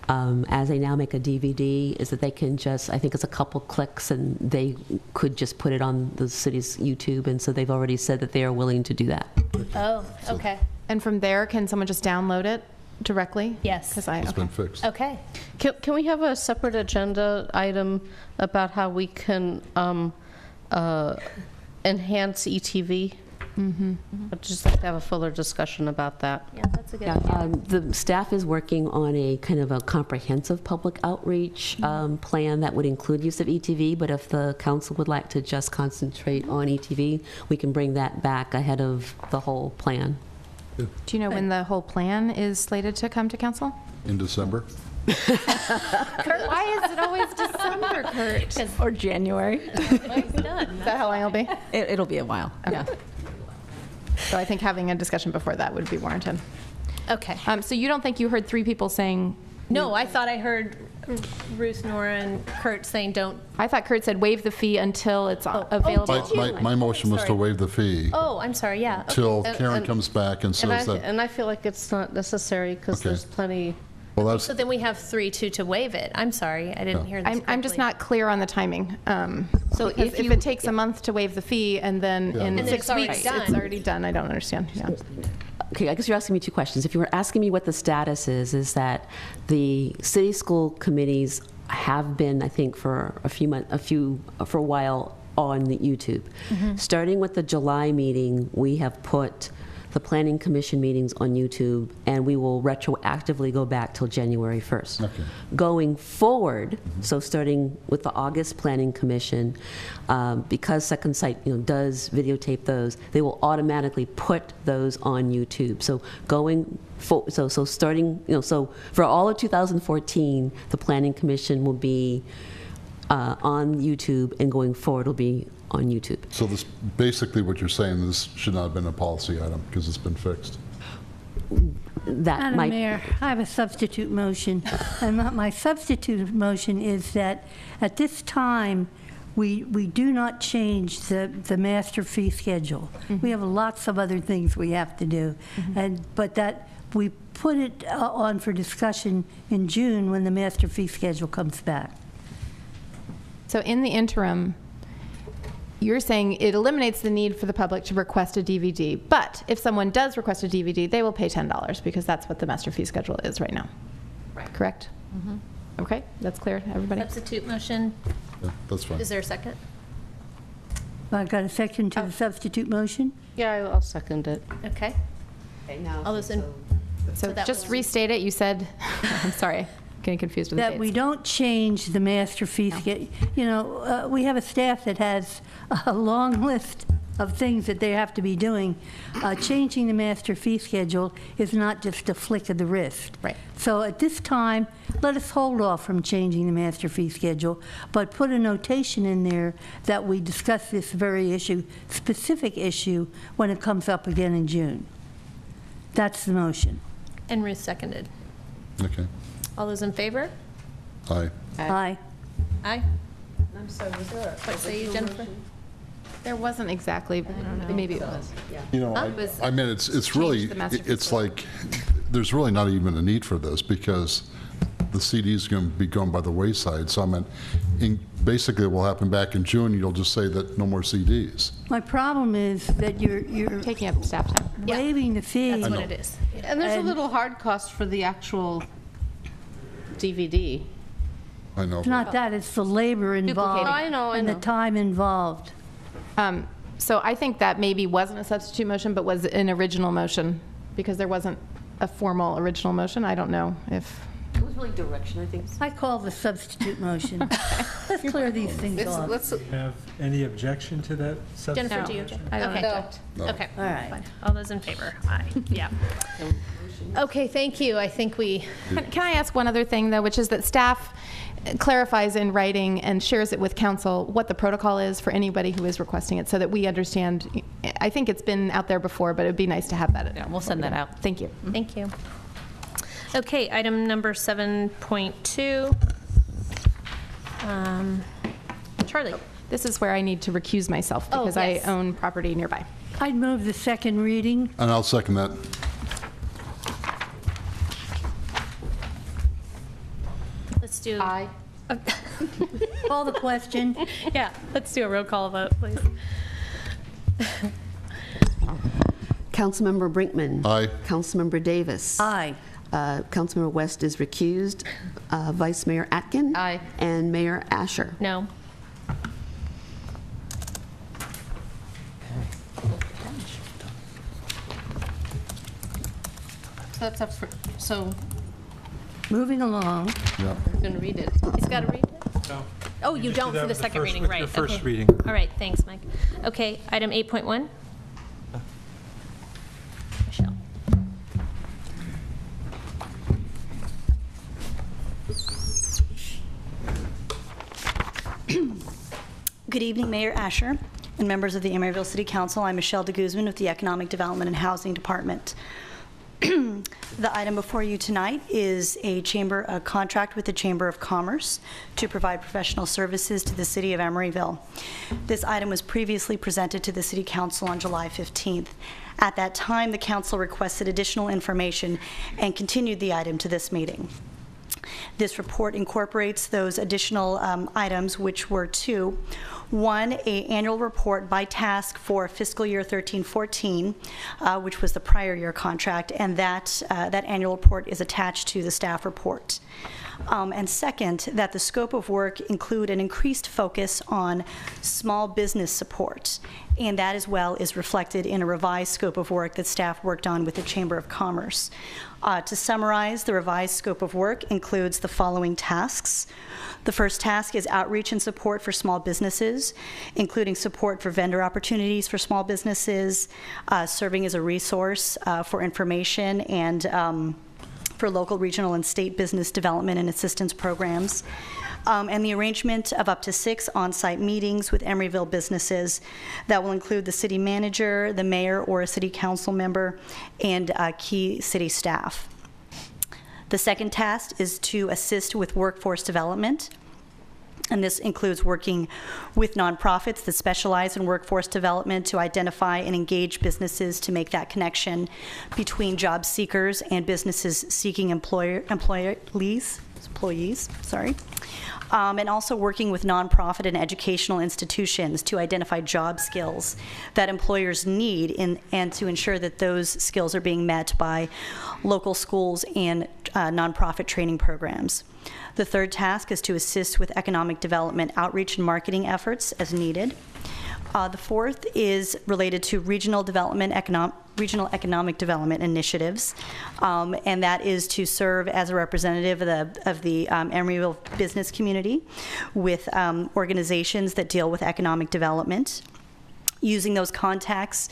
as they now make a DVD, is that they can just, I think it's a couple clicks, and they could just put it on the city's YouTube, and so they've already said that they are willing to do that. Oh, okay. And from there, can someone just download it directly? Yes. It's been fixed. Okay. Can we have a separate agenda item about how we can enhance ETV? I'd just like to have a fuller discussion about that. Yeah, that's a good idea. The staff is working on a kind of a comprehensive public outreach plan that would include use of ETV, but if the council would like to just concentrate on ETV, we can bring that back ahead of the whole plan. Do you know when the whole plan is slated to come to council? In December. Kurt, why is it always December, Kurt? Or January. It's done. Is that how long it'll be? It'll be a while. Okay. Yeah. So I think having a discussion before that would be warranted. Okay. So you don't think you heard 3 people saying? No, I thought I heard Ruth, Nora, and Kurt saying don't. I thought Kurt said waive the fee until it's available. My motion was to waive the fee. Oh, I'm sorry, yeah. Till Karen comes back and says that. And I feel like it's not necessary because there's plenty. Well, that's. So then we have 3-2 to waive it. I'm sorry, I didn't hear this. I'm just not clear on the timing. So if it takes a month to waive the fee and then in 6 weeks it's already done, I don't understand. Yeah. Okay, I guess you're asking me 2 questions. If you were asking me what the status is that the city school committees have been, I think, for for a while on the YouTube. Starting with the July meeting, we have put the Planning Commission meetings on YouTube, and we will retroactively go back till January 1st. Okay. Going forward, so starting with the August Planning Commission, because Second Sight does videotape those, they will automatically put those on YouTube. So so starting, so for all of 2014, the Planning Commission will be on YouTube, and going forward will be on YouTube. So this, basically what you're saying, this should not have been a policy item because it's been fixed. Madam Mayor, I have a substitute motion. And my substitute motion is that at this time, we do not change the master fee schedule. We have lots of other things we have to do. But that we put it on for discussion in June when the master fee schedule comes back. So in the interim, you're saying it eliminates the need for the public to request a DVD, but if someone does request a DVD, they will pay $10 because that's what the master fee schedule is right now. correct? Okay, that's clear, everybody? Substitute motion. Yeah, that's fine. Is there a second? I've got a second to the substitute motion. Yeah, I'll second it. Okay. All those in, So that just was- restate it, you said, I'm sorry, getting confused with the That dates. we don't change the master fee schedule. You know, we have a staff that has a long list of things that they have to be doing. Changing the master fee schedule is not just a flick of the wrist. Right. So at this time, let us hold off from changing the master fee schedule, but put a notation in there that we discuss this very issue, specific issue, when it comes up again in June. That's the motion. And Ruth seconded. Okay. All those in favor? Aye. Aye. Aye. I'm sorry, was there What say you, Jennifer? There wasn't exactly, maybe it was. You know, It was- I mean, it's really, the master fee it's like, there's really not even a need for this because the CD is going to be going by the wayside. So I mean, basically what will happen back in June, you'll just say that no more CDs. My problem is that you're Taking up staff time. waiving the fee. That's what it is. And there's a And- little hard cost for the actual DVD. I know. It's not that, it's the labor involved. I know. And the time involved. So I think that maybe wasn't a substitute motion, but was an original motion, because there wasn't a formal original motion. I don't know if, It was really direction, I think. I call the substitute motion. Let's clear these things off. Let's, Have any objection to that substitute? Jennifer, do you object? I don't Okay. object. No. Okay. All right. Fine. All those in favor? Aye. Yeah. Okay, thank you. I think we, Can I ask one other thing, though, which is that staff clarifies in writing and shares it with council what the protocol is for anybody who is requesting it, so that we understand. I think it's been out there before, but it'd be nice to have that. Yeah, we'll send that out. Thank you. thank you. Okay, item number 7.2. Charlie? This is where I need to recuse myself Oh, because yes. I own property nearby. I'd move the second reading. And I'll second that. Let's do. aye. Call the question. Yeah, let's do a roll call vote, please. Councilmember Brinkman. Aye. Councilmember Davis. Aye. Councilmember West is recused. Vice Mayor Atkin. Aye. And Mayor Asher. No. So that's up for, so Moving along. Yeah. I'm going to read it. He's got to read it? No. Oh, you just do don't that for the with the second first- reading, with right? your first okay. reading. All right, thanks, Mike. Okay, item 8.1. Michelle. Good evening, Mayor Asher and members of the Emeryville City Council. I'm Michelle de Guzman with the Economic Development and Housing Department. The item before you tonight is a contract with the Chamber of Commerce to provide professional services to the city of Emeryville. This item was previously presented to the City Council on July 15th. At that time, the council requested additional information and continued the item to this meeting. This report incorporates those additional items, which were two. One, an annual report by task for fiscal year 13-14, which was the prior year contract, and that annual report is attached to the staff report. And second, that the scope of work include an increased focus on small business support, and that as well is reflected in a revised scope of work that staff worked on with the Chamber of Commerce. To summarize, the revised scope of work includes the following tasks. The first task is outreach and support for small businesses, including support for vendor opportunities for small businesses, serving as a resource for information and for local, regional, and state business development and assistance programs, and the arrangement of up to 6 on-site meetings with Emeryville businesses that will include the city manager, the mayor, or a city council member, and key city staff. The second task is to assist with workforce development, and this includes working with nonprofits that specialize in workforce development to identify and engage businesses to make that connection between job seekers and businesses seeking employees. employees, sorry. And also working with nonprofit and educational institutions to identify job skills that employers need and to ensure that those skills are being met by local schools and nonprofit training programs. The third task is to assist with economic development outreach and marketing efforts as needed. The fourth is related to regional economic development initiatives, and that is to serve as a representative of the Emeryville business community with organizations that deal with economic development, using those contacts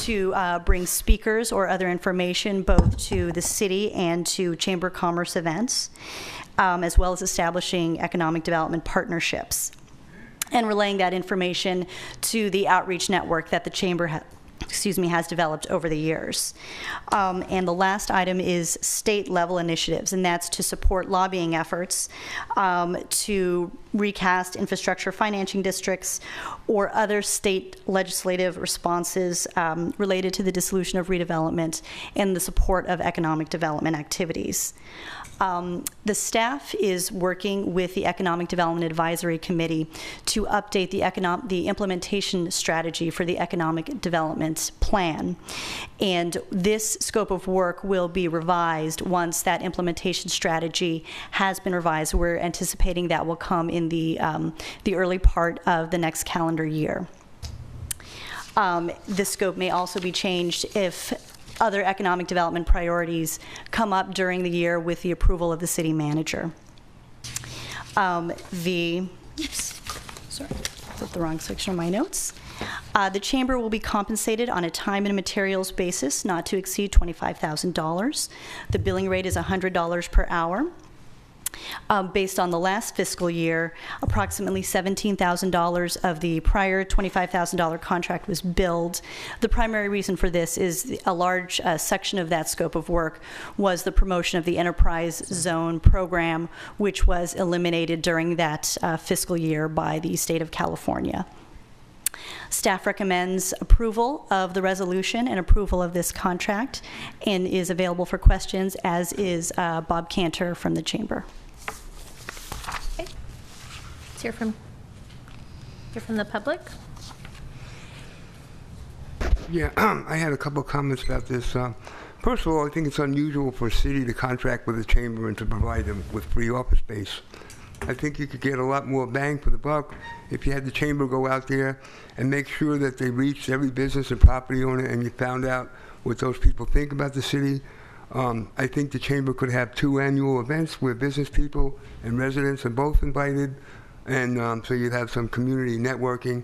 to bring speakers or other information both to the city and to Chamber of Commerce events, as well as establishing economic development partnerships and relaying that information to the outreach network that the Chamber has developed over the years. And the last item is state-level initiatives, and that's to support lobbying efforts to recast infrastructure financing districts or other state legislative responses related to the dissolution of redevelopment and the support of economic development activities. The staff is working with the Economic Development Advisory Committee to update the implementation strategy for the Economic Development Plan. And this scope of work will be revised once that implementation strategy has been revised. We're anticipating that will come in the early part of the next calendar year. The scope may also be changed if other economic development priorities come up during the year with the approval of the city manager. Sorry, flipped the wrong section of my notes. The Chamber will be compensated on a time and materials basis not to exceed $25,000. The billing rate is $100 per hour. Based on the last fiscal year, approximately $17,000 of the prior $25,000 contract was billed. The primary reason for this is a large section of that scope of work was the promotion of the Enterprise Zone program, which was eliminated during that fiscal year by the state of California. Staff recommends approval of the resolution and approval of this contract and is available for questions, as is Bob Cantor from the Chamber. Okay. Let's hear from the public. Yeah, I had a couple of comments about this. First of all, I think it's unusual for a city to contract with the Chamber and to provide them with free office space. I think you could get a lot more bang for the buck if you had the Chamber go out there and make sure that they reached every business and property owner and you found out what those people think about the city. I think the Chamber could have 2 annual events where business people and residents are both invited, and so you'd have some community networking.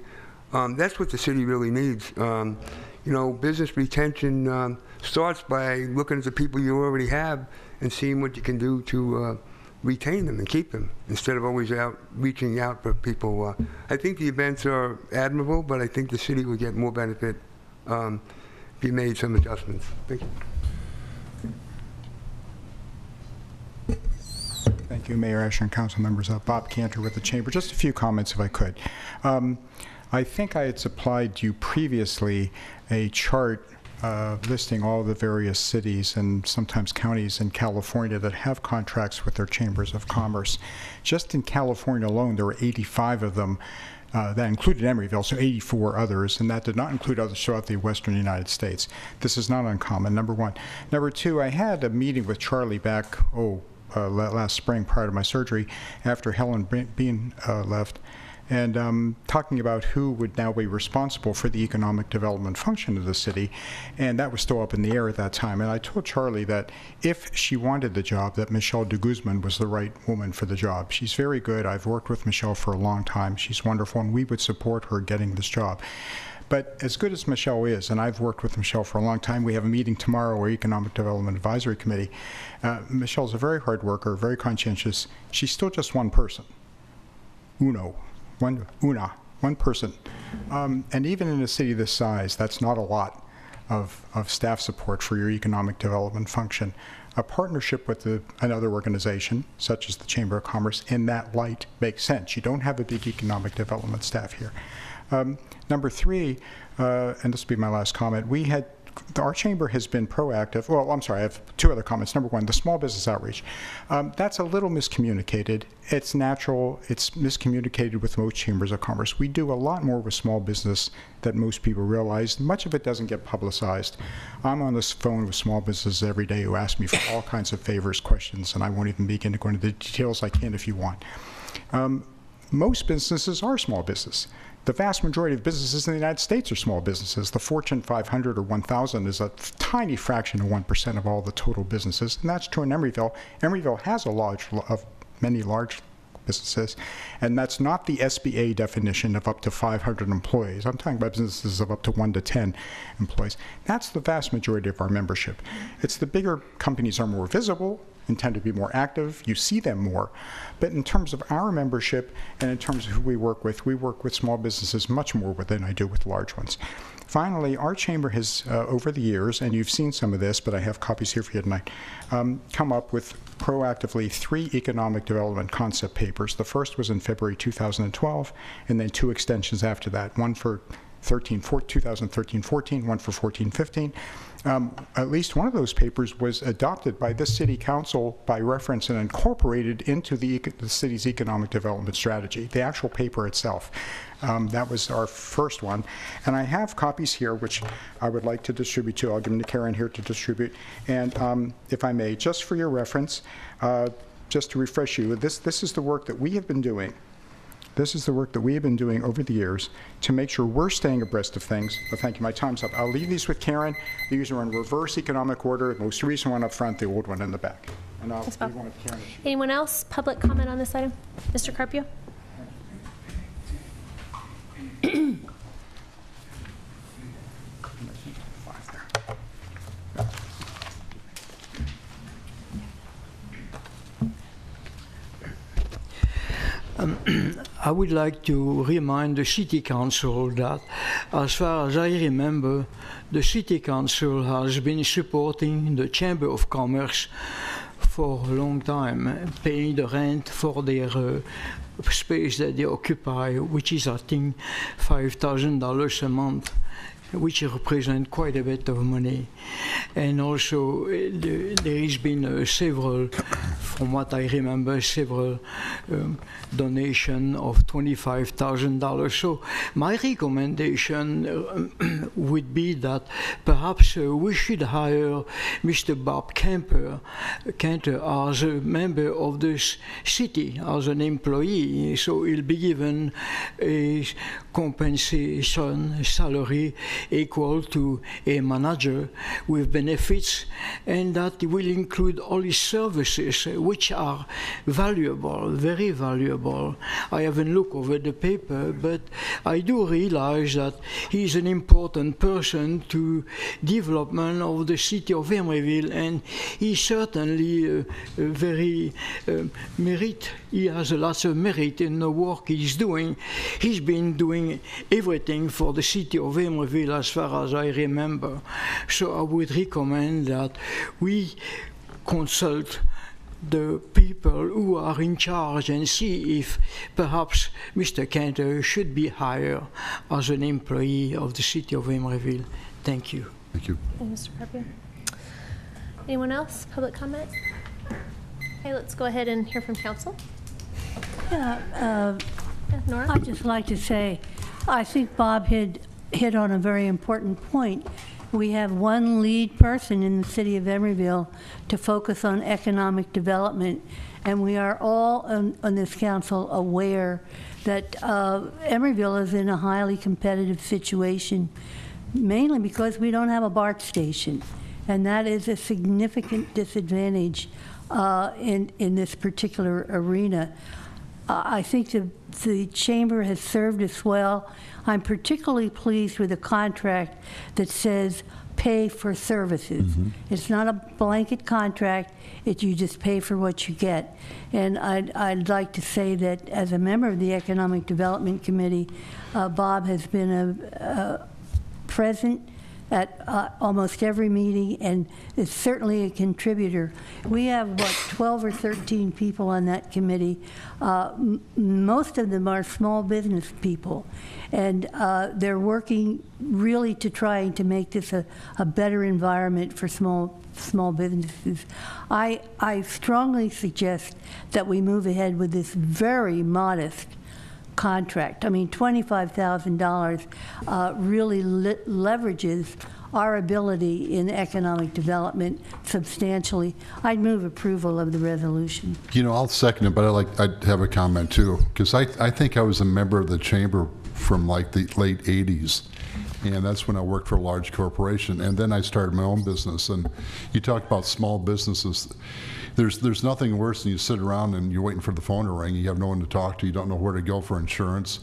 That's what the city really needs. You know, business retention starts by looking at the people you already have and seeing what you can do to retain them and keep them instead of always reaching out for people. I think the events are admirable, but I think the city would get more benefit if you made some adjustments. Thank you. Thank you, Mayor Asher and council members. Bob Cantor with the Chamber. Just a few comments, if I could. I think I had supplied you previously a chart listing all the various cities and sometimes counties in California that have contracts with their chambers of commerce. Just in California alone, there were 85 of them. That included Emeryville, so 84 others, and that did not include others throughout the western United States. This is not uncommon, number one. Number two, I had a meeting with Charlie back, last spring prior to my surgery, after Helen Bean left, and talking about who would now be responsible for the economic development function of the city, and that was still up in the air at that time. And I told Charlie that if she wanted the job, that Michelle de Guzman was the right woman for the job. She's very good. I've worked with Michelle for a long time. She's wonderful, and we would support her getting this job. But as good as Michelle is, and I've worked with Michelle for a long time, we have a meeting tomorrow, our Economic Development Advisory Committee. Michelle's a very hard worker, very conscientious. She's still just one person. One person. And even in a city this size, that's not a lot of staff support for your economic development function. A partnership with another organization, such as the Chamber of Commerce, in that light makes sense. You don't have a big economic development staff here. Number three, and this will be my last comment, we had our chamber has been proactive. Well, I'm sorry, I have two other comments. Number one, the small business outreach. That's a little miscommunicated. It's natural. It's miscommunicated with most chambers of commerce. We do a lot more with small business than most people realize. Much of it doesn't get publicized. I'm on this phone with small businesses every day who ask me for all kinds of favors, questions, and I won't even begin to go into the details. I can if you want. Most businesses are small business. The vast majority of businesses in the United States are small businesses. The Fortune 500 or 1,000 is a tiny fraction of 1% of all the total businesses, and that's true in Emeryville. Emeryville has many large businesses, and that's not the SBA definition of up to 500 employees. I'm talking about businesses of up to 1 to 10 employees. That's the vast majority of our membership. It's the bigger companies are more visible and tend to be more active. You see them more. But in terms of our membership and in terms of who we work with small businesses much more than I do with large ones. Finally, our chamber has, over the years, and you've seen some of this, but I have copies here for you tonight, come up with proactively 3 economic development concept papers. The first was in February 2012, and then 2 extensions after that, one for 2013-14, one for 14-15. At least one of those papers was adopted by this city council by reference and incorporated into the city's economic development strategy, the actual paper itself. That was our first one. And I have copies here, which I would like to distribute to. I'll give them to Karen here to distribute. And if I may, just for your reference, just to refresh you, this is the work that we have been doing. This is the work that we have been doing over the years to make sure we're staying abreast of things. But thank you, my time's up. I'll leave these with Karen. These are in reverse economic order. The most recent one up front, the old one in the back. And I'll leave one with Karen. Anyone else? Public comment on this item? Mr. Carpio? I would like to remind the City Council that, as far as I remember, the City Council has been supporting the Chamber of Commerce for a long time, paying the rent for their space that they occupy, which is, I think, $5,000 a month, which represents quite a bit of money. And also, there has been several, from what I remember, several donations of $25,000. So my recommendation would be that perhaps we should hire Mr. Bob Cantor as a member of the city, as an employee. So he'll be given a compensation salary equal to a manager with benefits, and that will include all his services, which are valuable, very valuable. I haven't looked over the paper, but I do realize that he's an important person to development of the city of Emeryville, and he's certainly very merit. He has lots of merit in the work he's doing. He's been doing everything for the city of Emeryville as far as I remember. So I would recommend that we consult the people who are in charge and see if perhaps Mr. Cantor should be hired as an employee of the city of Emeryville. Thank you. Thank you. Thank you, Mr. Carpio. Anyone else? Public comment? Okay, let's go ahead and hear from council. Yeah, Nora? I'd just like to say, I think Bob hit on a very important point. We have one lead person in the city of Emeryville to focus on economic development, and we are all on this council aware that Emeryville is in a highly competitive situation, mainly because we don't have a BART station, and that is a significant disadvantage in this particular arena. I think the chamber has served us well. I'm particularly pleased with a contract that says pay for services. Mm-hmm. It's not a blanket contract. You just pay for what you get. And I'd like to say that as a member of the Economic Development Committee, Bob has been present, at almost every meeting and is certainly a contributor. We have, 12 or 13 people on that committee. Most of them are small business people, and they're working really to trying to make this a better environment for small businesses. I strongly suggest that we move ahead with this very modest contract. I mean, $25,000 really leverages our ability in economic development substantially. I'd move approval of the resolution. You know, I'll second it, but I'd have a comment too, because I think I was a member of the chamber from like the late 80s. And that's when I worked for a large corporation. And then I started my own business. And you talk about small businesses. There's nothing worse than you sit around and you're waiting for the phone to ring. You have no one to talk to. You don't know where to go for insurance.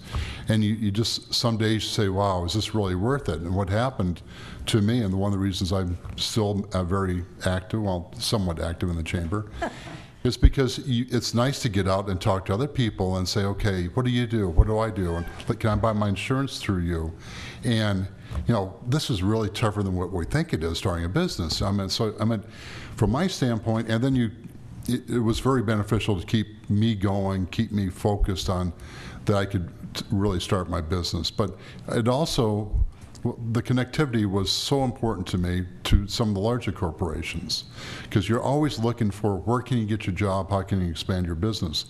And you just, some days you say, wow, is this really worth it? And what happened to me, and one of the reasons I'm still very active, well, somewhat active in the chamber, is because it's nice to get out and talk to other people and say, okay, what do you do? What do I do? And can I buy my insurance through you? And you know, this is really tougher than what we think it is starting a business. I mean, from my standpoint, and then it was very beneficial to keep me going, keep me focused on that I could really start my business. But it also, the connectivity was so important to me to some of the larger corporations, because you're always looking for where can you get your job, how can you expand your business.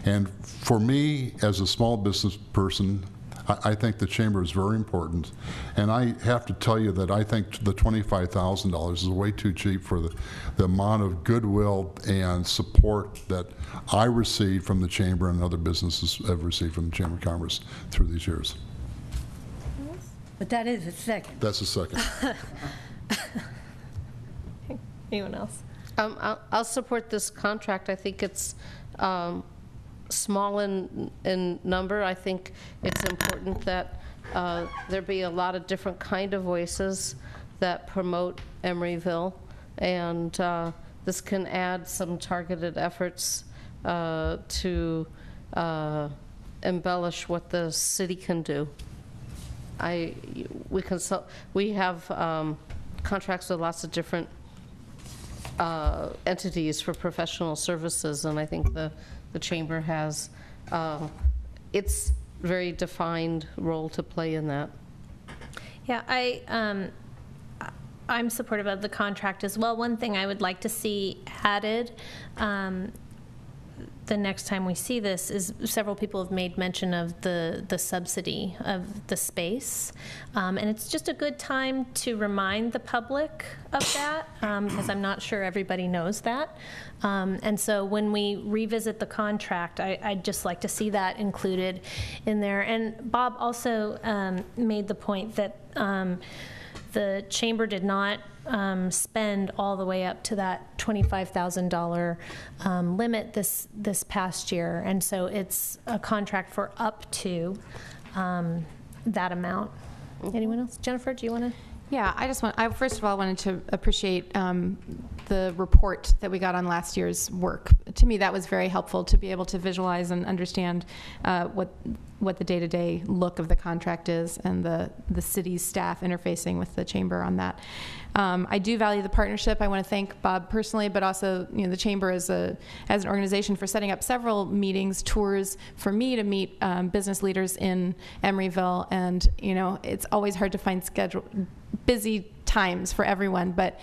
And for me, as a small business person, I think the chamber is very important, and I have to tell you that I think the $25,000 is way too cheap for the amount of goodwill and support that I received from the chamber and other businesses have received from the Chamber of Commerce through these years. But that is a second. That's a second. Anyone else? I'll support this contract. I think it's small in number. I think it's important that there be a lot of different kind of voices that promote Emeryville, and this can add some targeted efforts to embellish what the city can do. We have contracts with lots of different entities for professional services, and I think the chamber has its very defined role to play in that. Yeah, I'm supportive of the contract as well. One thing I would like to see added the next time we see this is several people have made mention of the subsidy of the space. And it's just a good time to remind the public of that, because I'm not sure everybody knows that. And so when we revisit the contract, I'd just like to see that included in there. And Bob also made the point that the chamber did not spend all the way up to that $25,000 limit this past year, and so it's a contract for up to that amount. Anyone else? Jennifer, do you want to? Yeah, I first of all wanted to appreciate the report that we got on last year's work. To me, that was very helpful to be able to visualize and understand what the day-to-day look of the contract is, and the city's staff interfacing with the chamber on that. I do value the partnership. I want to thank Bob personally, but also the chamber as an organization for setting up several meetings, tours for me to meet business leaders in Emeryville. And it's always hard to find busy times for everyone, but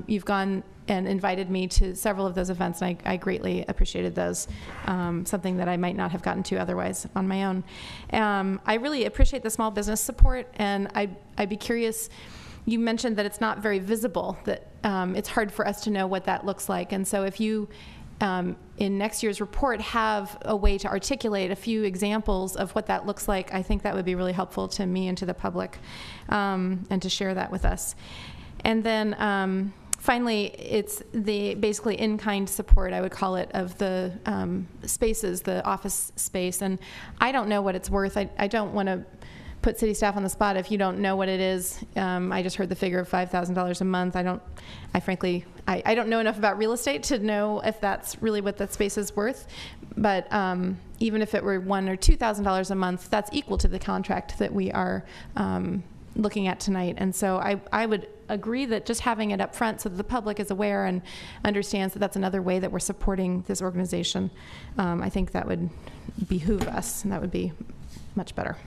you've gone and invited me to several of those events, and I greatly appreciated those, something that I might not have gotten to otherwise on my own. I really appreciate the small business support, and I'd be curious, you mentioned that it's not very visible, that it's hard for us to know what that looks like, and so if you in next year's report have a way to articulate a few examples of what that looks like, I think that would be really helpful to me and to the public, and to share that with us. And then finally, it's the basically in-kind support, I would call it, of the spaces, the office space. And I don't know what it's worth. I don't want to put city staff on the spot if you don't know what it is. I just heard the figure of $5,000 a month. I frankly don't know enough about real estate to know if that's really what that space is worth. But even if it were $1,000 or $2,000 a month, that's equal to the contract that we are looking at tonight. And so I would agree that just having it up front so that the public is aware and understands that that's another way that we're supporting this organization, I think that would behoove us, and that would be much better.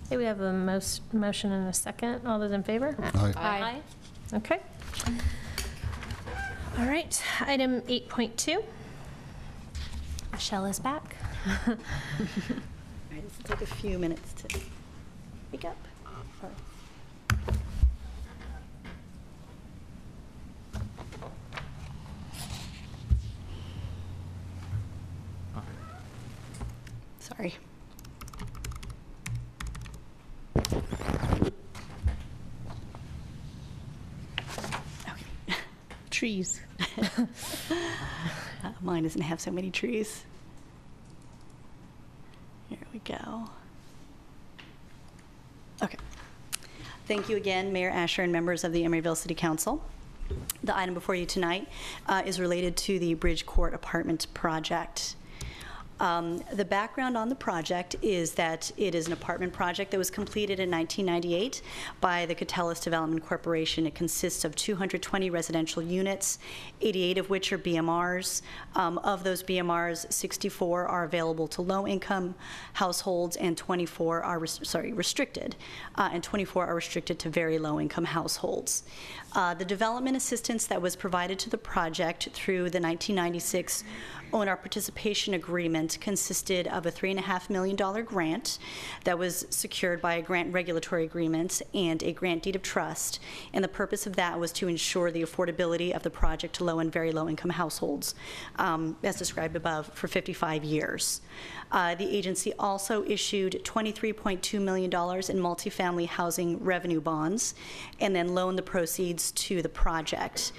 Okay, we have a motion and a second. All those in favor? Aye. Aye. Okay. All right, item 8.2. Michelle is back. All right, this will take a few minutes to pick up. Sorry. Trees. Mine doesn't have so many trees. Here we go. Okay. Thank you again, Mayor Asher and members of the Emeryville City Council. The item before you tonight is related to the Bridgecourt Apartment project. The background on the project is that it is an apartment project that was completed in 1998 by the Catellus Development Corporation. It consists of 220 residential units, 88 of which are BMRs. Of those BMRs, 64 are available to low-income households, and 24 are restricted, and 24 are restricted to very low-income households. The development assistance that was provided to the project through the 1996 owner participation agreement consisted of a $3.5 million grant that was secured by a grant regulatory agreement and a grant deed of trust. And the purpose of that was to ensure the affordability of the project to low and very low income households, as described above, for 55 years. The agency also issued $23.2 million in multifamily housing revenue bonds and then loaned the proceeds to the project.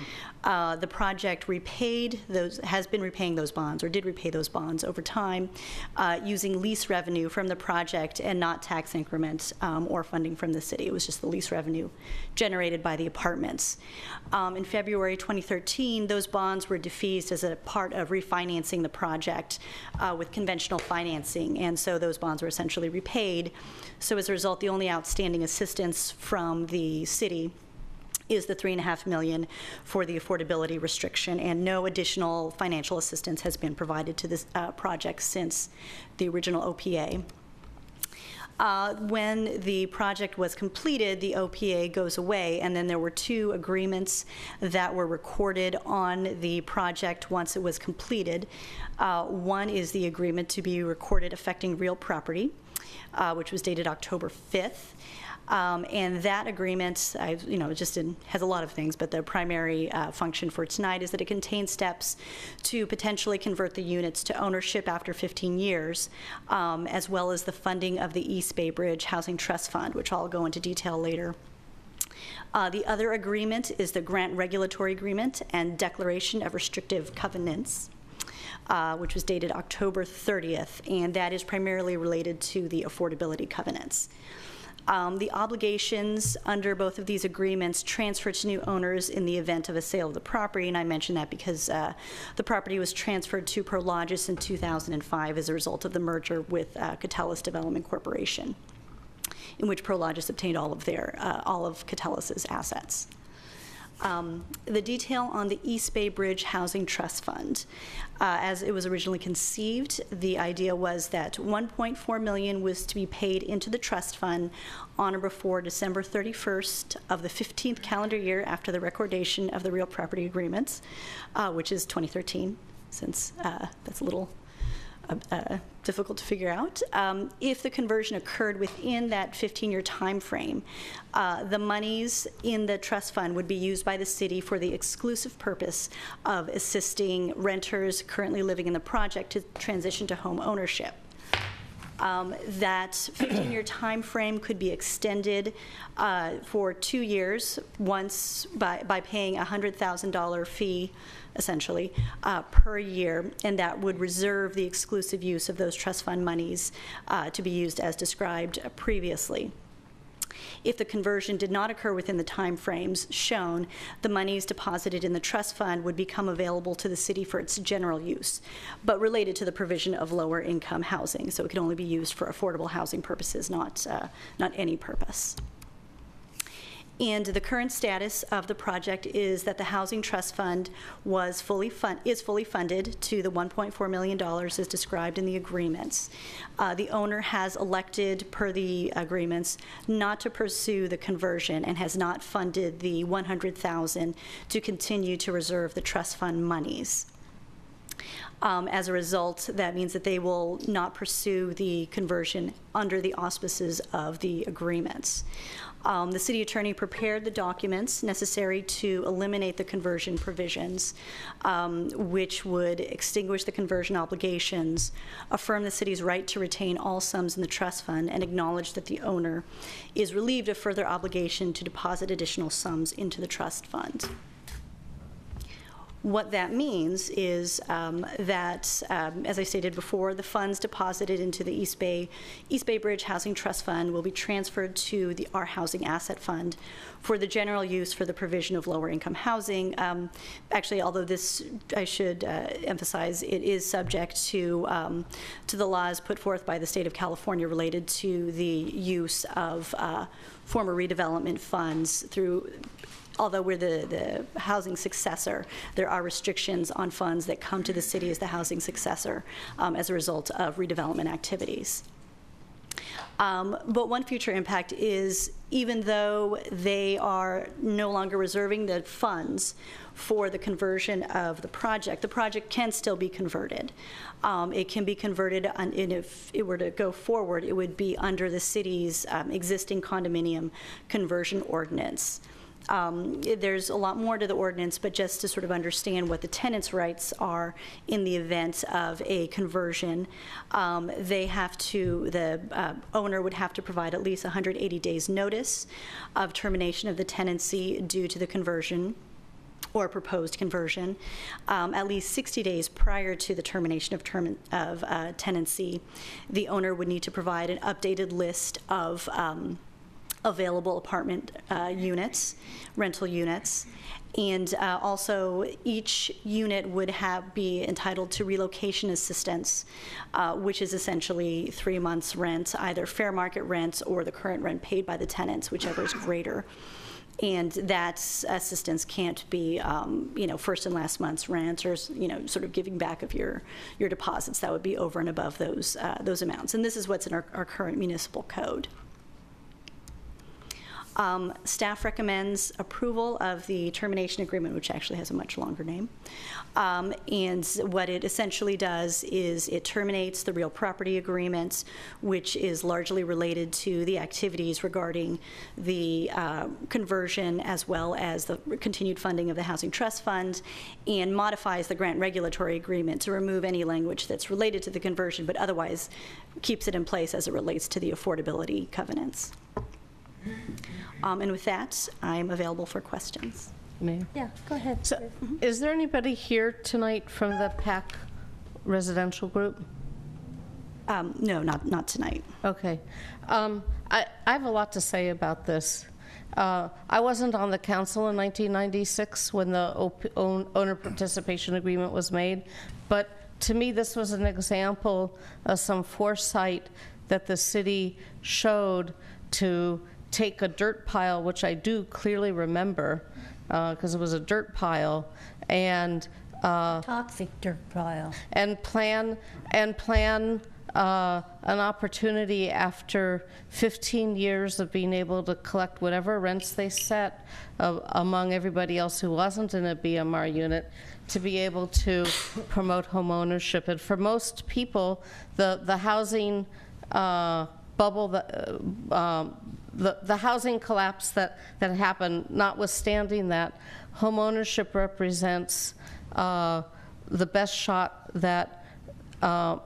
The project has been repaying those bonds, or did repay those bonds over time, using lease revenue from the project and not tax increments or funding from the city. It was just the lease revenue generated by the apartments. In February 2013, those bonds were defeased as a part of refinancing the project with conventional financing, and so those bonds were essentially repaid. So as a result, the only outstanding assistance from the city is the $3.5 million for the affordability restriction, and no additional financial assistance has been provided to this project since the original OPA. When the project was completed, the OPA goes away, and then there were two agreements that were recorded on the project once it was completed. One is the agreement to be recorded affecting real property, which was dated October 5th. And that agreement, has a lot of things, but the primary function for tonight is that it contains steps to potentially convert the units to ownership after 15 years, as well as the funding of the East Bay Bridge Housing Trust Fund, which I'll go into detail later. The other agreement is the Grant Regulatory Agreement and Declaration of Restrictive Covenants, which was dated October 30th, and that is primarily related to the affordability covenants. The obligations under both of these agreements transfer to new owners in the event of a sale of the property, and I mention that because the property was transferred to Prologis in 2005 as a result of the merger with Catellus Development Corporation, in which Prologis obtained all of Catellus' assets. The detail on the East Bay Bridge Housing Trust Fund. As it was originally conceived, the idea was that $1.4 million was to be paid into the trust fund on or before December 31st of the 15th calendar year after the recordation of the real property agreements, which is 2013, since that's a little difficult to figure out. If the conversion occurred within that 15-year time frame, the monies in the trust fund would be used by the city for the exclusive purpose of assisting renters currently living in the project to transition to home ownership. That 15-year time frame could be extended for 2 years once by paying a $100,000 fee, essentially, per year, and that would reserve the exclusive use of those trust fund monies to be used as described previously. If the conversion did not occur within the time frames shown, the monies deposited in the trust fund would become available to the city for its general use, but related to the provision of lower income housing. So it could only be used for affordable housing purposes, not any purpose. And the current status of the project is that the Housing Trust Fund is fully funded to the $1.4 million as described in the agreements. The owner has elected, per the agreements, not to pursue the conversion and has not funded the $100,000 to continue to reserve the trust fund monies. As a result, that means that they will not pursue the conversion under the auspices of the agreements. The city attorney prepared the documents necessary to eliminate the conversion provisions, which would extinguish the conversion obligations, affirm the city's right to retain all sums in the trust fund, and acknowledge that the owner is relieved of further obligation to deposit additional sums into the trust fund. What that means is that, as I stated before, the funds deposited into the East Bay Bridge Housing Trust Fund will be transferred to our Housing Asset Fund for the general use for the provision of lower income housing. Actually, although this, I should emphasize, it is subject to the laws put forth by the state of California related to the use of former redevelopment funds through. Although we're the housing successor, there are restrictions on funds that come to the city as the housing successor as a result of redevelopment activities. But one future impact is, even though they are no longer reserving the funds for the conversion of the project can still be converted. It can be converted, and if it were to go forward, it would be under the city's existing condominium conversion ordinance. There's a lot more to the ordinance, but just to sort of understand what the tenant's rights are in the event of a conversion, the owner would have to provide at least 180 days notice of termination of the tenancy due to the conversion or proposed conversion. At least 60 days prior to the termination of tenancy, the owner would need to provide an updated list of available apartment units, rental units, and also each unit would be entitled to relocation assistance, which is essentially 3 months rent, either fair market rent or the current rent paid by the tenants, whichever is greater. And that assistance can't be, first and last month's rent, or sort of giving back of your deposits. That would be over and above those amounts. And this is what's in our current municipal code. Staff recommends approval of the termination agreement, which actually has a much longer name. And what it essentially does is it terminates the real property agreement, which is largely related to the activities regarding the conversion as well as the continued funding of the Housing Trust Fund, and modifies the grant regulatory agreement to remove any language that's related to the conversion, but otherwise keeps it in place as it relates to the affordability covenants. And with that, I'm available for questions. Mayor? Yeah, go ahead. So, is there anybody here tonight from the PAC residential group? No, not tonight. Okay. I have a lot to say about this. I wasn't on the council in 1996 when the owner participation agreement was made, but to me this was an example of some foresight that the city showed to take a dirt pile, which I do clearly remember, because it was a dirt pile, and toxic dirt pile, and plan an opportunity after 15 years of being able to collect whatever rents they set among everybody else who wasn't in a BMR unit, to be able to promote home ownership. And for most people, the housing bubble, the housing collapse that happened, notwithstanding that, home ownership represents the best shot that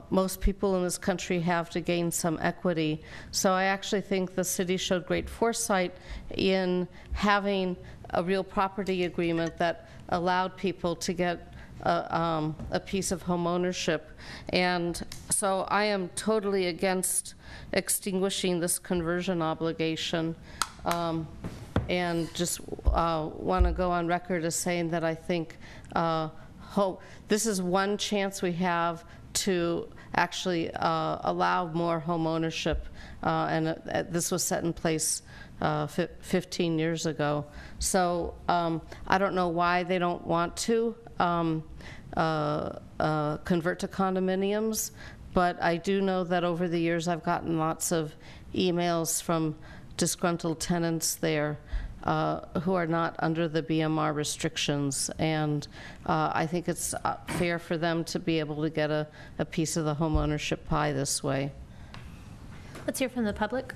most people in this country have to gain some equity. So I actually think the city showed great foresight in having a real property agreement that allowed people to get a piece of home ownership. And so I am totally against extinguishing this conversion obligation, and just want to go on record as saying that I think this is one chance we have to actually allow more home ownership, and this was set in place 15 years ago. So I don't know why they don't want to convert to condominiums, but I do know that over the years I've gotten lots of emails from disgruntled tenants there who are not under the BMR restrictions, and I think it's fair for them to be able to get a piece of the home ownership pie this way. Let's hear from the public.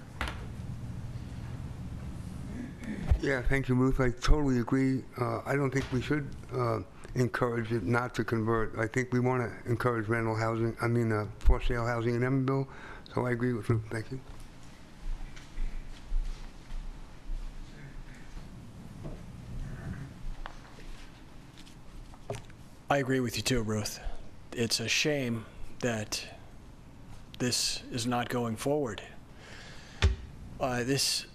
Yeah, thank you, Ruth. I totally agree. I don't think we should encourage it not to convert. I think we want to encourage rental housing, for sale housing in Emeryville. So I agree with Ruth. Thank you. I agree with you too, Ruth. It's a shame that this is not going forward. There's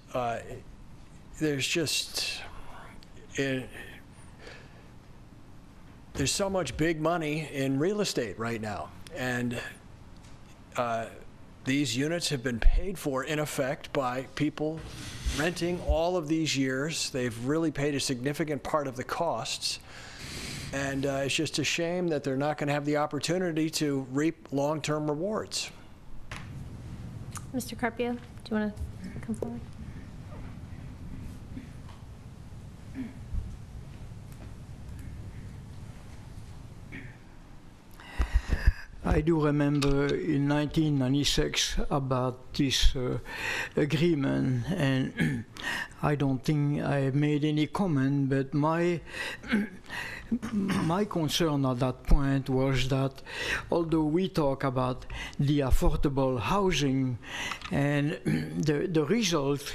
so much big money in real estate right now, and these units have been paid for, in effect, by people renting all of these years. They've really paid a significant part of the costs. And it's just a shame that they're not going to have the opportunity to reap long-term rewards. Mr. Carpio, do you want to come forward? I do remember in 1996 about this agreement, and I don't think I made any comment, but my concern at that point was that although we talk about the affordable housing, and the result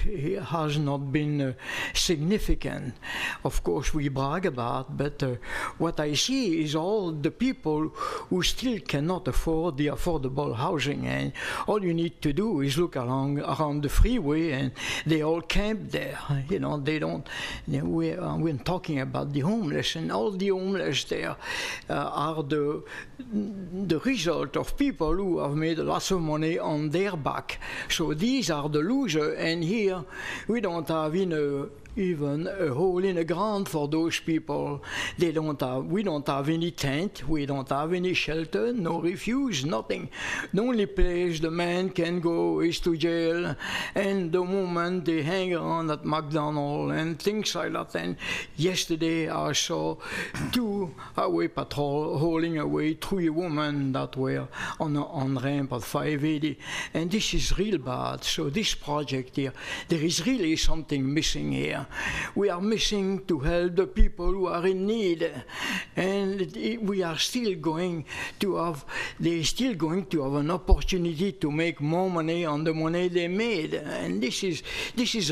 has not been significant. Of course, we brag about, but what I see is all the people who still cannot afford the affordable housing, and all you need to do is look around the freeway, and they all camp there. You know, they don't. We're talking about the homeless, and all the homeless there are the result of people who have made lots of money on their back. So these are the losers, and here we don't have even a hole in the ground for those people. We don't have any tent, we don't have any shelter, no refuge, nothing. The only place the man can go is to jail, and the moment they hang around at McDonald's and things like that. And yesterday I saw 2 highway patrol hauling away 3 women that were on ramp at 580, and this is real bad. So this project here, there is really something missing here. We are missing to help the people who are in need, and we are still going to have, they're still going to have an opportunity to make more money on the money they made, and this is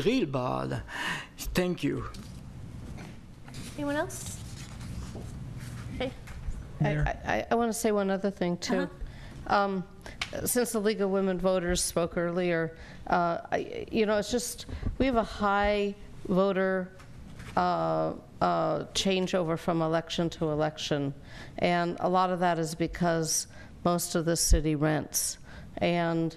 real bad. Thank you. Anyone else? Okay. I want to say one other thing too. Since the League of Women Voters spoke earlier, it's just, we have a high voter changeover from election to election, and a lot of that is because most of the city rents, and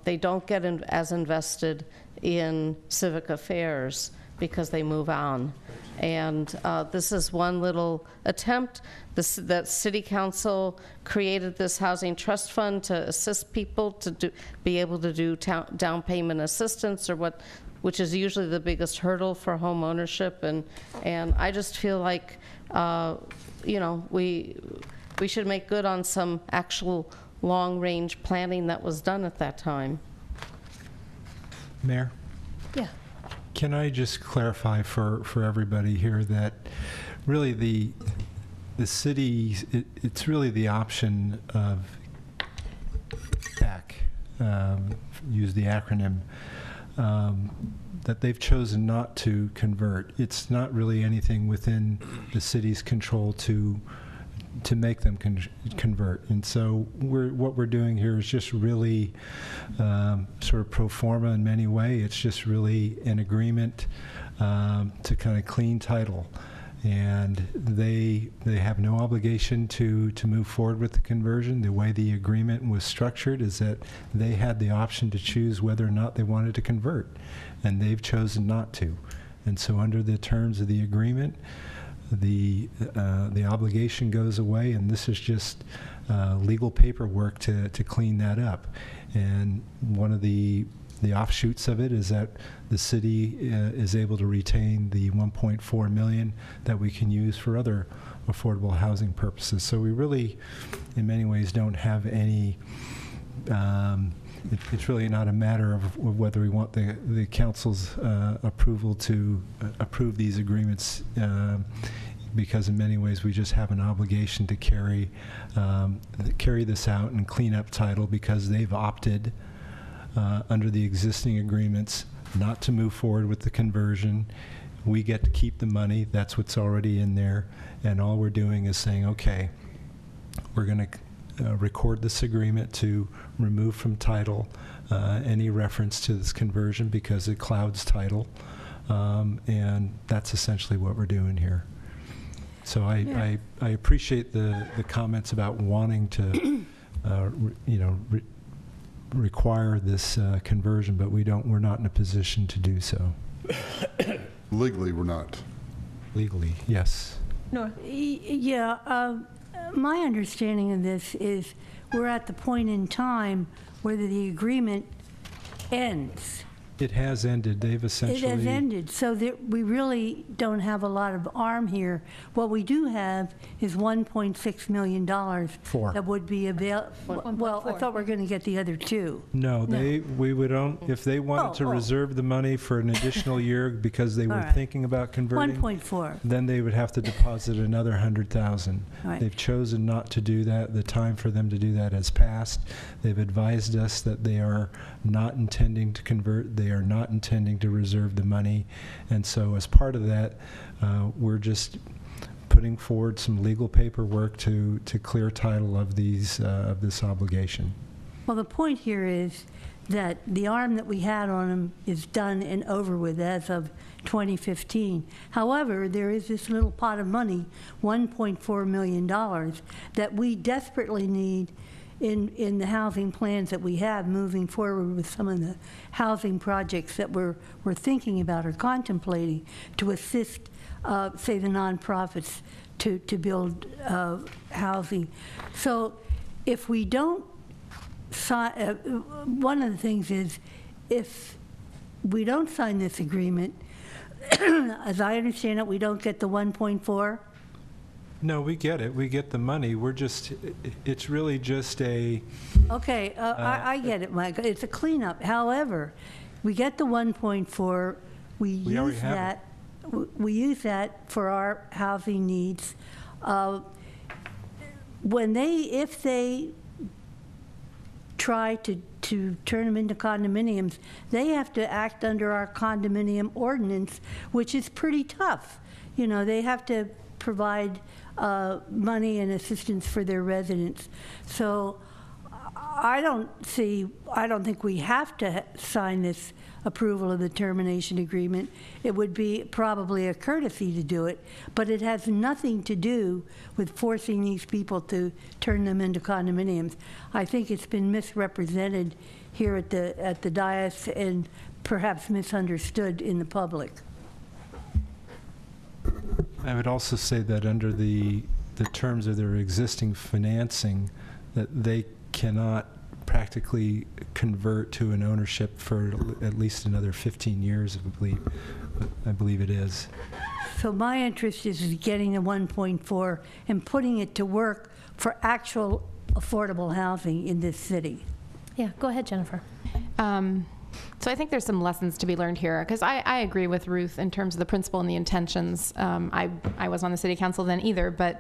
they don't get as invested in civic affairs because they move on. And this is one little attempt. That City Council created this housing trust fund to assist people to be able to do down payment assistance, or which is usually the biggest hurdle for home ownership. And I just feel like we should make good on some actual long-range planning that was done at that time. Mayor? Yeah. Can I just clarify for everybody here that really the city, it's really the option of TAC, use the acronym, that they've chosen not to convert. It's not really anything within the city's control to make them convert. And so what we're doing here is just really sort of pro forma in many ways. It's just really an agreement to kind of clean title. and they have no obligation to move forward with the conversion. The way the agreement was structured is that they had the option to choose whether or not they wanted to convert, and they've chosen not to. And so under the terms of the agreement, the obligation goes away, and this is just legal paperwork to clean that up. And one of the offshoots of it is that the city is able to retain the $1.4 million that we can use for other affordable housing purposes. So we really, in many ways, don't have any. It's really not a matter of whether we want the council's approval to approve these agreements, because in many ways we just have an obligation to carry this out and clean up title, because they've opted under the existing agreements not to move forward with the conversion. We get to keep the money. That's what's already in there, and all we're doing is saying, okay, we're going to record this agreement to remove from title any reference to this conversion because it clouds title, and that's essentially what we're doing here. So I appreciate the comments about wanting to require this conversion, but we're not in a position to do so. Legally, we're not. Legally, yes. Nora? Yeah, my understanding of this is we're at the point in time where the agreement ends. It has ended. They've essentially... It has ended, so that we really don't have a lot of arm here. What we do have is $1.6 million that would be available. Well, I thought we were going to get the other two. No, we would if they wanted to reserve the money for an additional year because they were thinking about converting, 1.4. Then they would have to deposit another $100,000. Right. They've chosen not to do that. The time for them to do that has passed. They've advised us that they are not intending to convert. They are not intending to reserve the money, and so as part of that, we're just putting forward some legal paperwork to clear title of these of this obligation. Well, the point here is that the arm that we had on them is done and over with as of 2015. However, there is this little pot of money, $1.4 million, that we desperately need in the housing plans that we have moving forward with some of the housing projects that we're thinking about or contemplating to assist, say, the nonprofits to build housing. So if we don't sign, one of the things is if we don't sign this agreement, as I understand it, we don't get the 1.4. No, we get it. We get the money. We're just, it's really just a... Okay, I get it, Mike. It's a cleanup. However, we get the 1.4. We use that. We use that for our housing needs. If they try to turn them into condominiums, they have to act under our condominium ordinance, which is pretty tough. You know, they have to provide money and assistance for their residents. So I don't think we have to sign this approval of the termination agreement. It would be probably a courtesy to do it, but it has nothing to do with forcing these people to turn them into condominiums. I think it's been misrepresented here at the dais and perhaps misunderstood in the public. I would also say that under the terms of their existing financing, that they cannot practically convert to an ownership for at least another 15 years, I believe it is. So my interest is getting the 1.4 and putting it to work for actual affordable housing in this city. Yeah, go ahead, Jennifer. So I think there's some lessons to be learned here, because I agree with Ruth in terms of the principle and the intentions. I was on the city council then either, but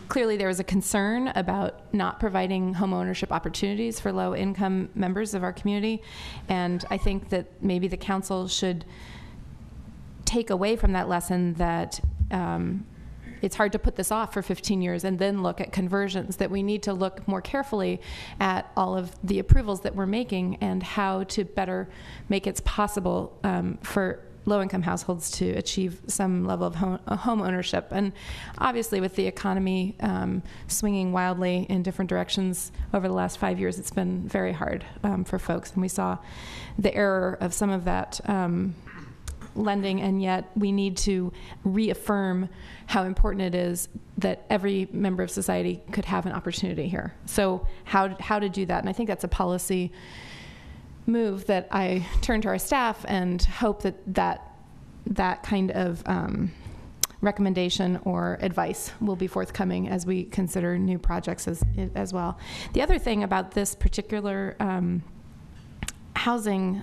clearly there was a concern about not providing home ownership opportunities for low-income members of our community, and I think that maybe the council should take away from that lesson that it's hard to put this off for 15 years and then look at conversions, that we need to look more carefully at all of the approvals that we're making and how to better make it possible for low-income households to achieve some level of home ownership. And obviously with the economy swinging wildly in different directions over the last 5 years, it's been very hard for folks. And we saw the error of some of that lending, and yet we need to reaffirm how important it is that every member of society could have an opportunity here. So how to do that, and I think that's a policy move that I turn to our staff and hope that kind of recommendation or advice will be forthcoming as we consider new projects as well. The other thing about this particular housing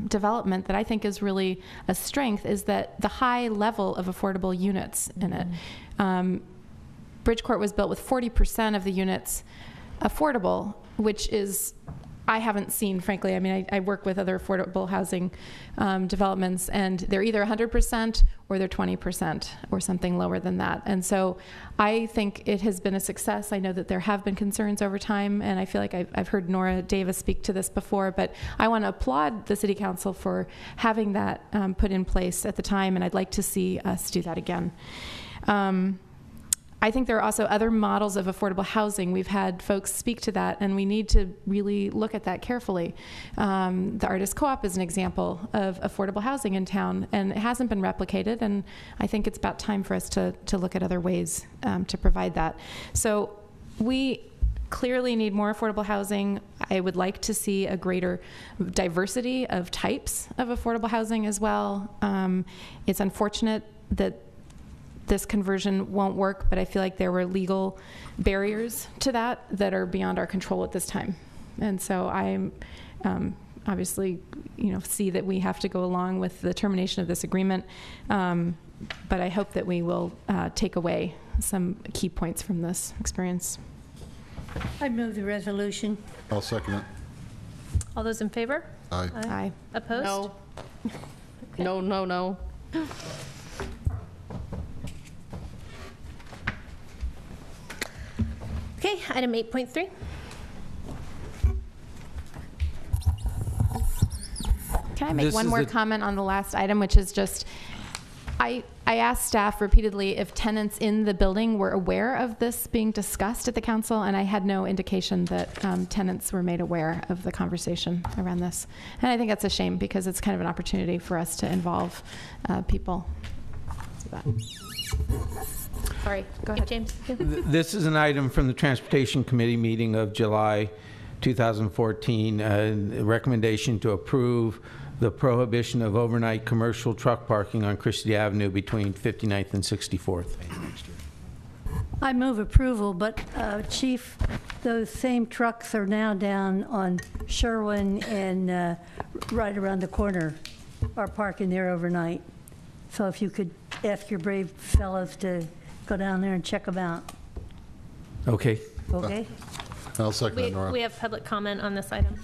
development that I think is really a strength is that the high level of affordable units in it. Bridgecourt was built with 40% of the units affordable, which is, I haven't seen, frankly. I mean, I work with other affordable housing developments, and they're either 100% or they're 20% or something lower than that. And so I think it has been a success. I know that there have been concerns over time, and I feel like I've heard Nora Davis speak to this before, but I want to applaud the City Council for having that put in place at the time, and I'd like to see us do that again. I think there are also other models of affordable housing. We've had folks speak to that, and we need to really look at that carefully. The Artist Co-op is an example of affordable housing in town, and it hasn't been replicated, and I think it's about time for us to look at other ways to provide that. So we clearly need more affordable housing. I would like to see a greater diversity of types of affordable housing as well. It's unfortunate that this conversion won't work, but I feel like there were legal barriers to that are beyond our control at this time. And so I obviously, see that we have to go along with the termination of this agreement, but I hope that we will take away some key points from this experience. I move the resolution. I'll second it. All those in favor? Aye. Aye. Opposed? No. Okay. No. Okay, item 8.3. Can I make one more comment on the last item, which is just, I asked staff repeatedly if tenants in the building were aware of this being discussed at the council, and I had no indication that tenants were made aware of the conversation around this. And I think that's a shame, because it's kind of an opportunity for us to involve people. Sorry, go ahead, James. This is an item from the Transportation Committee meeting of July 2014, a recommendation to approve the prohibition of overnight commercial truck parking on Christie Avenue between 59th and 64th. I move approval, but Chief, those same trucks are now down on Sherwin and right around the corner are parking there overnight. So if you could ask your brave fellows to go down there and check them out. Okay. Okay? I'll second that, Nora. We have public comment on this item.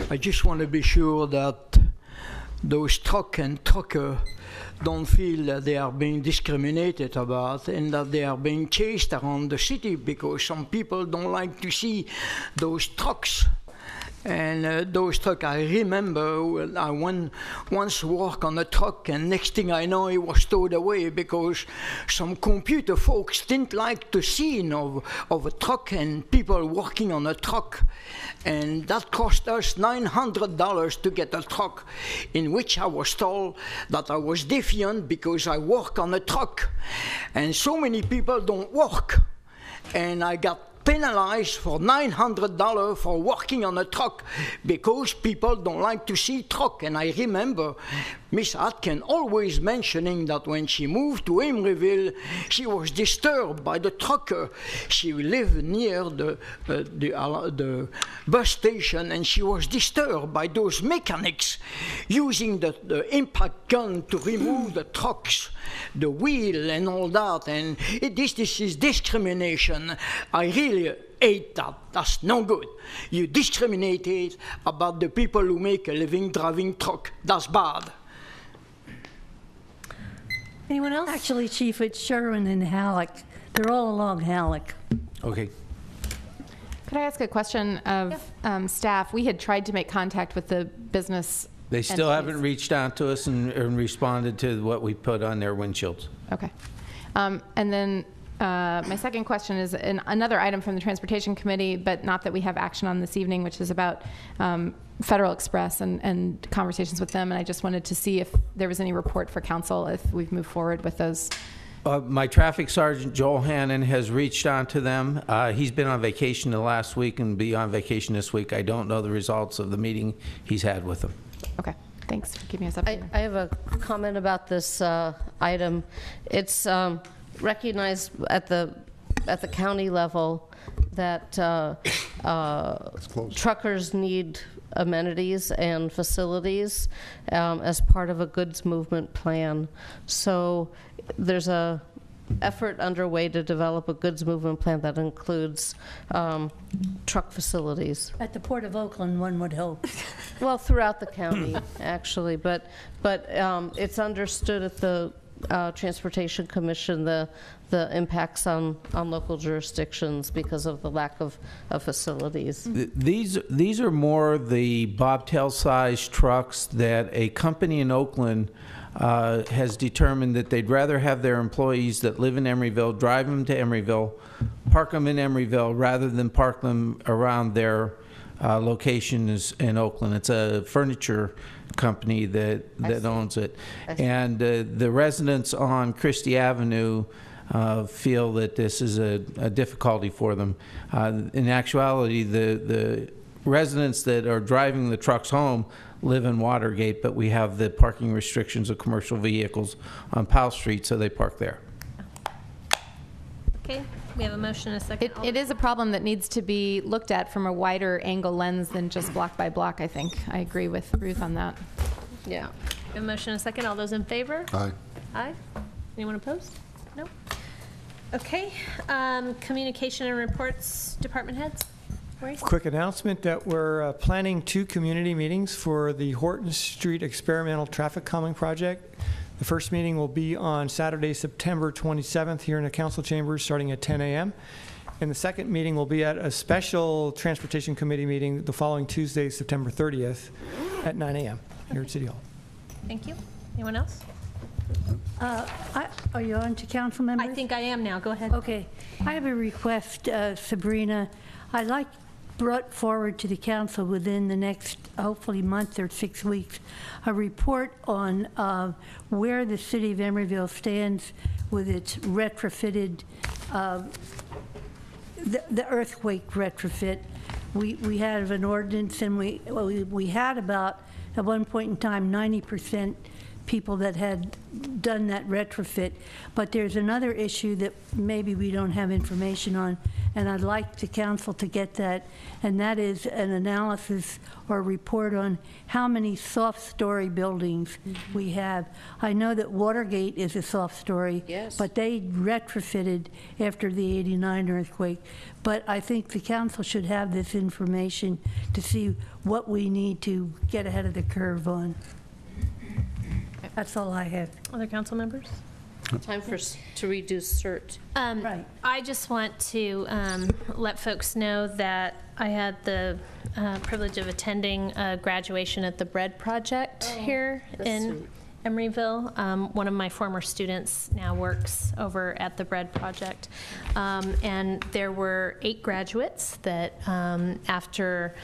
I just want to be sure that those truck and trucker don't feel that they are being discriminated about and that they are being chased around the city, because some people don't like to see those trucks. And those trucks, I remember I once worked on a truck, and next thing I know, it was towed away because some computer folks didn't like the scene of a truck and people working on a truck. And that cost us $900 to get a truck, in which I was told that I was defiant because I work on a truck. And so many people don't work. And I got penalized for $900 for working on a truck because people don't like to see truck. And I remember Miss Atkin always mentioning that when she moved to Emeryville, she was disturbed by the trucker. She lived near the bus station, and she was disturbed by those mechanics using the impact gun to remove the trucks, the wheel and all that. And this is discrimination. I really hate that. That's no good. You discriminate about the people who make a living driving truck. That's bad. Anyone else? Actually, Chief, it's Sherwin and Halleck. They're all along Halleck. Okay. Could I ask a question of staff? We had tried to make contact with the business. They still entities. haven't reached out to us and responded to what we put on their windshields. Okay. And then my second question is another item from the Transportation Committee, but not that we have action on this evening, which is about Federal Express and conversations with them. And I just wanted to see if there was any report for council if we've moved forward with those. My traffic sergeant, Joel Hannon, has reached out to them. He's been on vacation the last week and be on vacation this week. I don't know the results of the meeting he's had with them. Okay, thanks for giving us update. I have a comment about this item. It's recognized at the county level that truckers need amenities and facilities as part of a goods movement plan. So there's a effort underway to develop a goods movement plan that includes truck facilities. At the Port of Oakland, one would hope. Well, throughout the county, actually, but it's understood at the Transportation Commission the impacts on local jurisdictions because of the lack of facilities. These are more the bobtail-sized trucks that a company in Oakland has determined that they'd rather have their employees that live in Emeryville drive them to Emeryville, park them in Emeryville, rather than park them around their locations in Oakland. It's a furniture company that owns it. And the residents on Christie Avenue feel that this is a difficulty for them. In actuality, the residents that are driving the trucks home live in Watergate, but we have the parking restrictions of commercial vehicles on Powell Street, so they park there. Okay, we have a motion and a second. It is a problem that needs to be looked at from a wider angle lens than just block by block, I think. I agree with Ruth on that. Yeah. We have a motion and a second. All those in favor? Aye. Aye. Anyone opposed? No. Okay, communication and reports, department heads? Maurice? Quick announcement that we're planning 2 community meetings for the Horton Street Experimental Traffic Calming Project. The first meeting will be on Saturday, September 27th here in the council chambers starting at 10 a.m. And the second meeting will be at a special Transportation Committee meeting the following Tuesday, September 30th at 9 a.m. here at City Hall. Thank you. Anyone else? Are you on to council members? I think I am now. Go ahead. Okay. I have a request, Sabrina. I'd like brought forward to the council within the next, hopefully, month or 6 weeks, a report on where the city of Emeryville stands with its retrofitted, the earthquake retrofit. We have an ordinance, and we had about, at one point in time, 90% people that had done that retrofit. But there's another issue that maybe we don't have information on, and I'd like the council to get that, and that is an analysis or report on how many soft-story buildings we have. I know that Watergate is a soft story, yes, but they retrofitted after the '89 earthquake. But I think the council should have this information to see what we need to get ahead of the curve on. That's all I have. Other council members? Time to reduce cert. Right. I just want to let folks know that I had the privilege of attending a graduation at the Bread Project here in Emeryville. One of my former students now works over at the Bread Project. And there were 8 graduates that after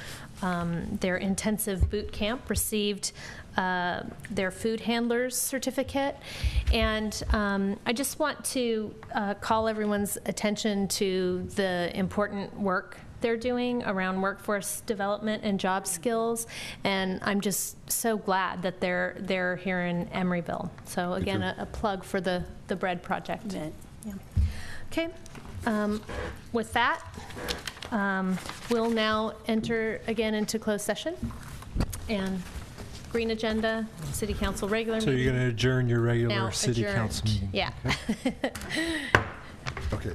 their intensive boot camp received their food handler's certificate. And I just want to call everyone's attention to the important work they're doing around workforce development and job skills. And I'm just so glad that they're here in Emeryville. So again, a plug for the Bread Project. Yeah. Okay. With that, we'll now enter again into closed session. And green agenda, city council regular meeting. So you're going to adjourn your regular Now city adjourned. council meeting? Yeah. Okay.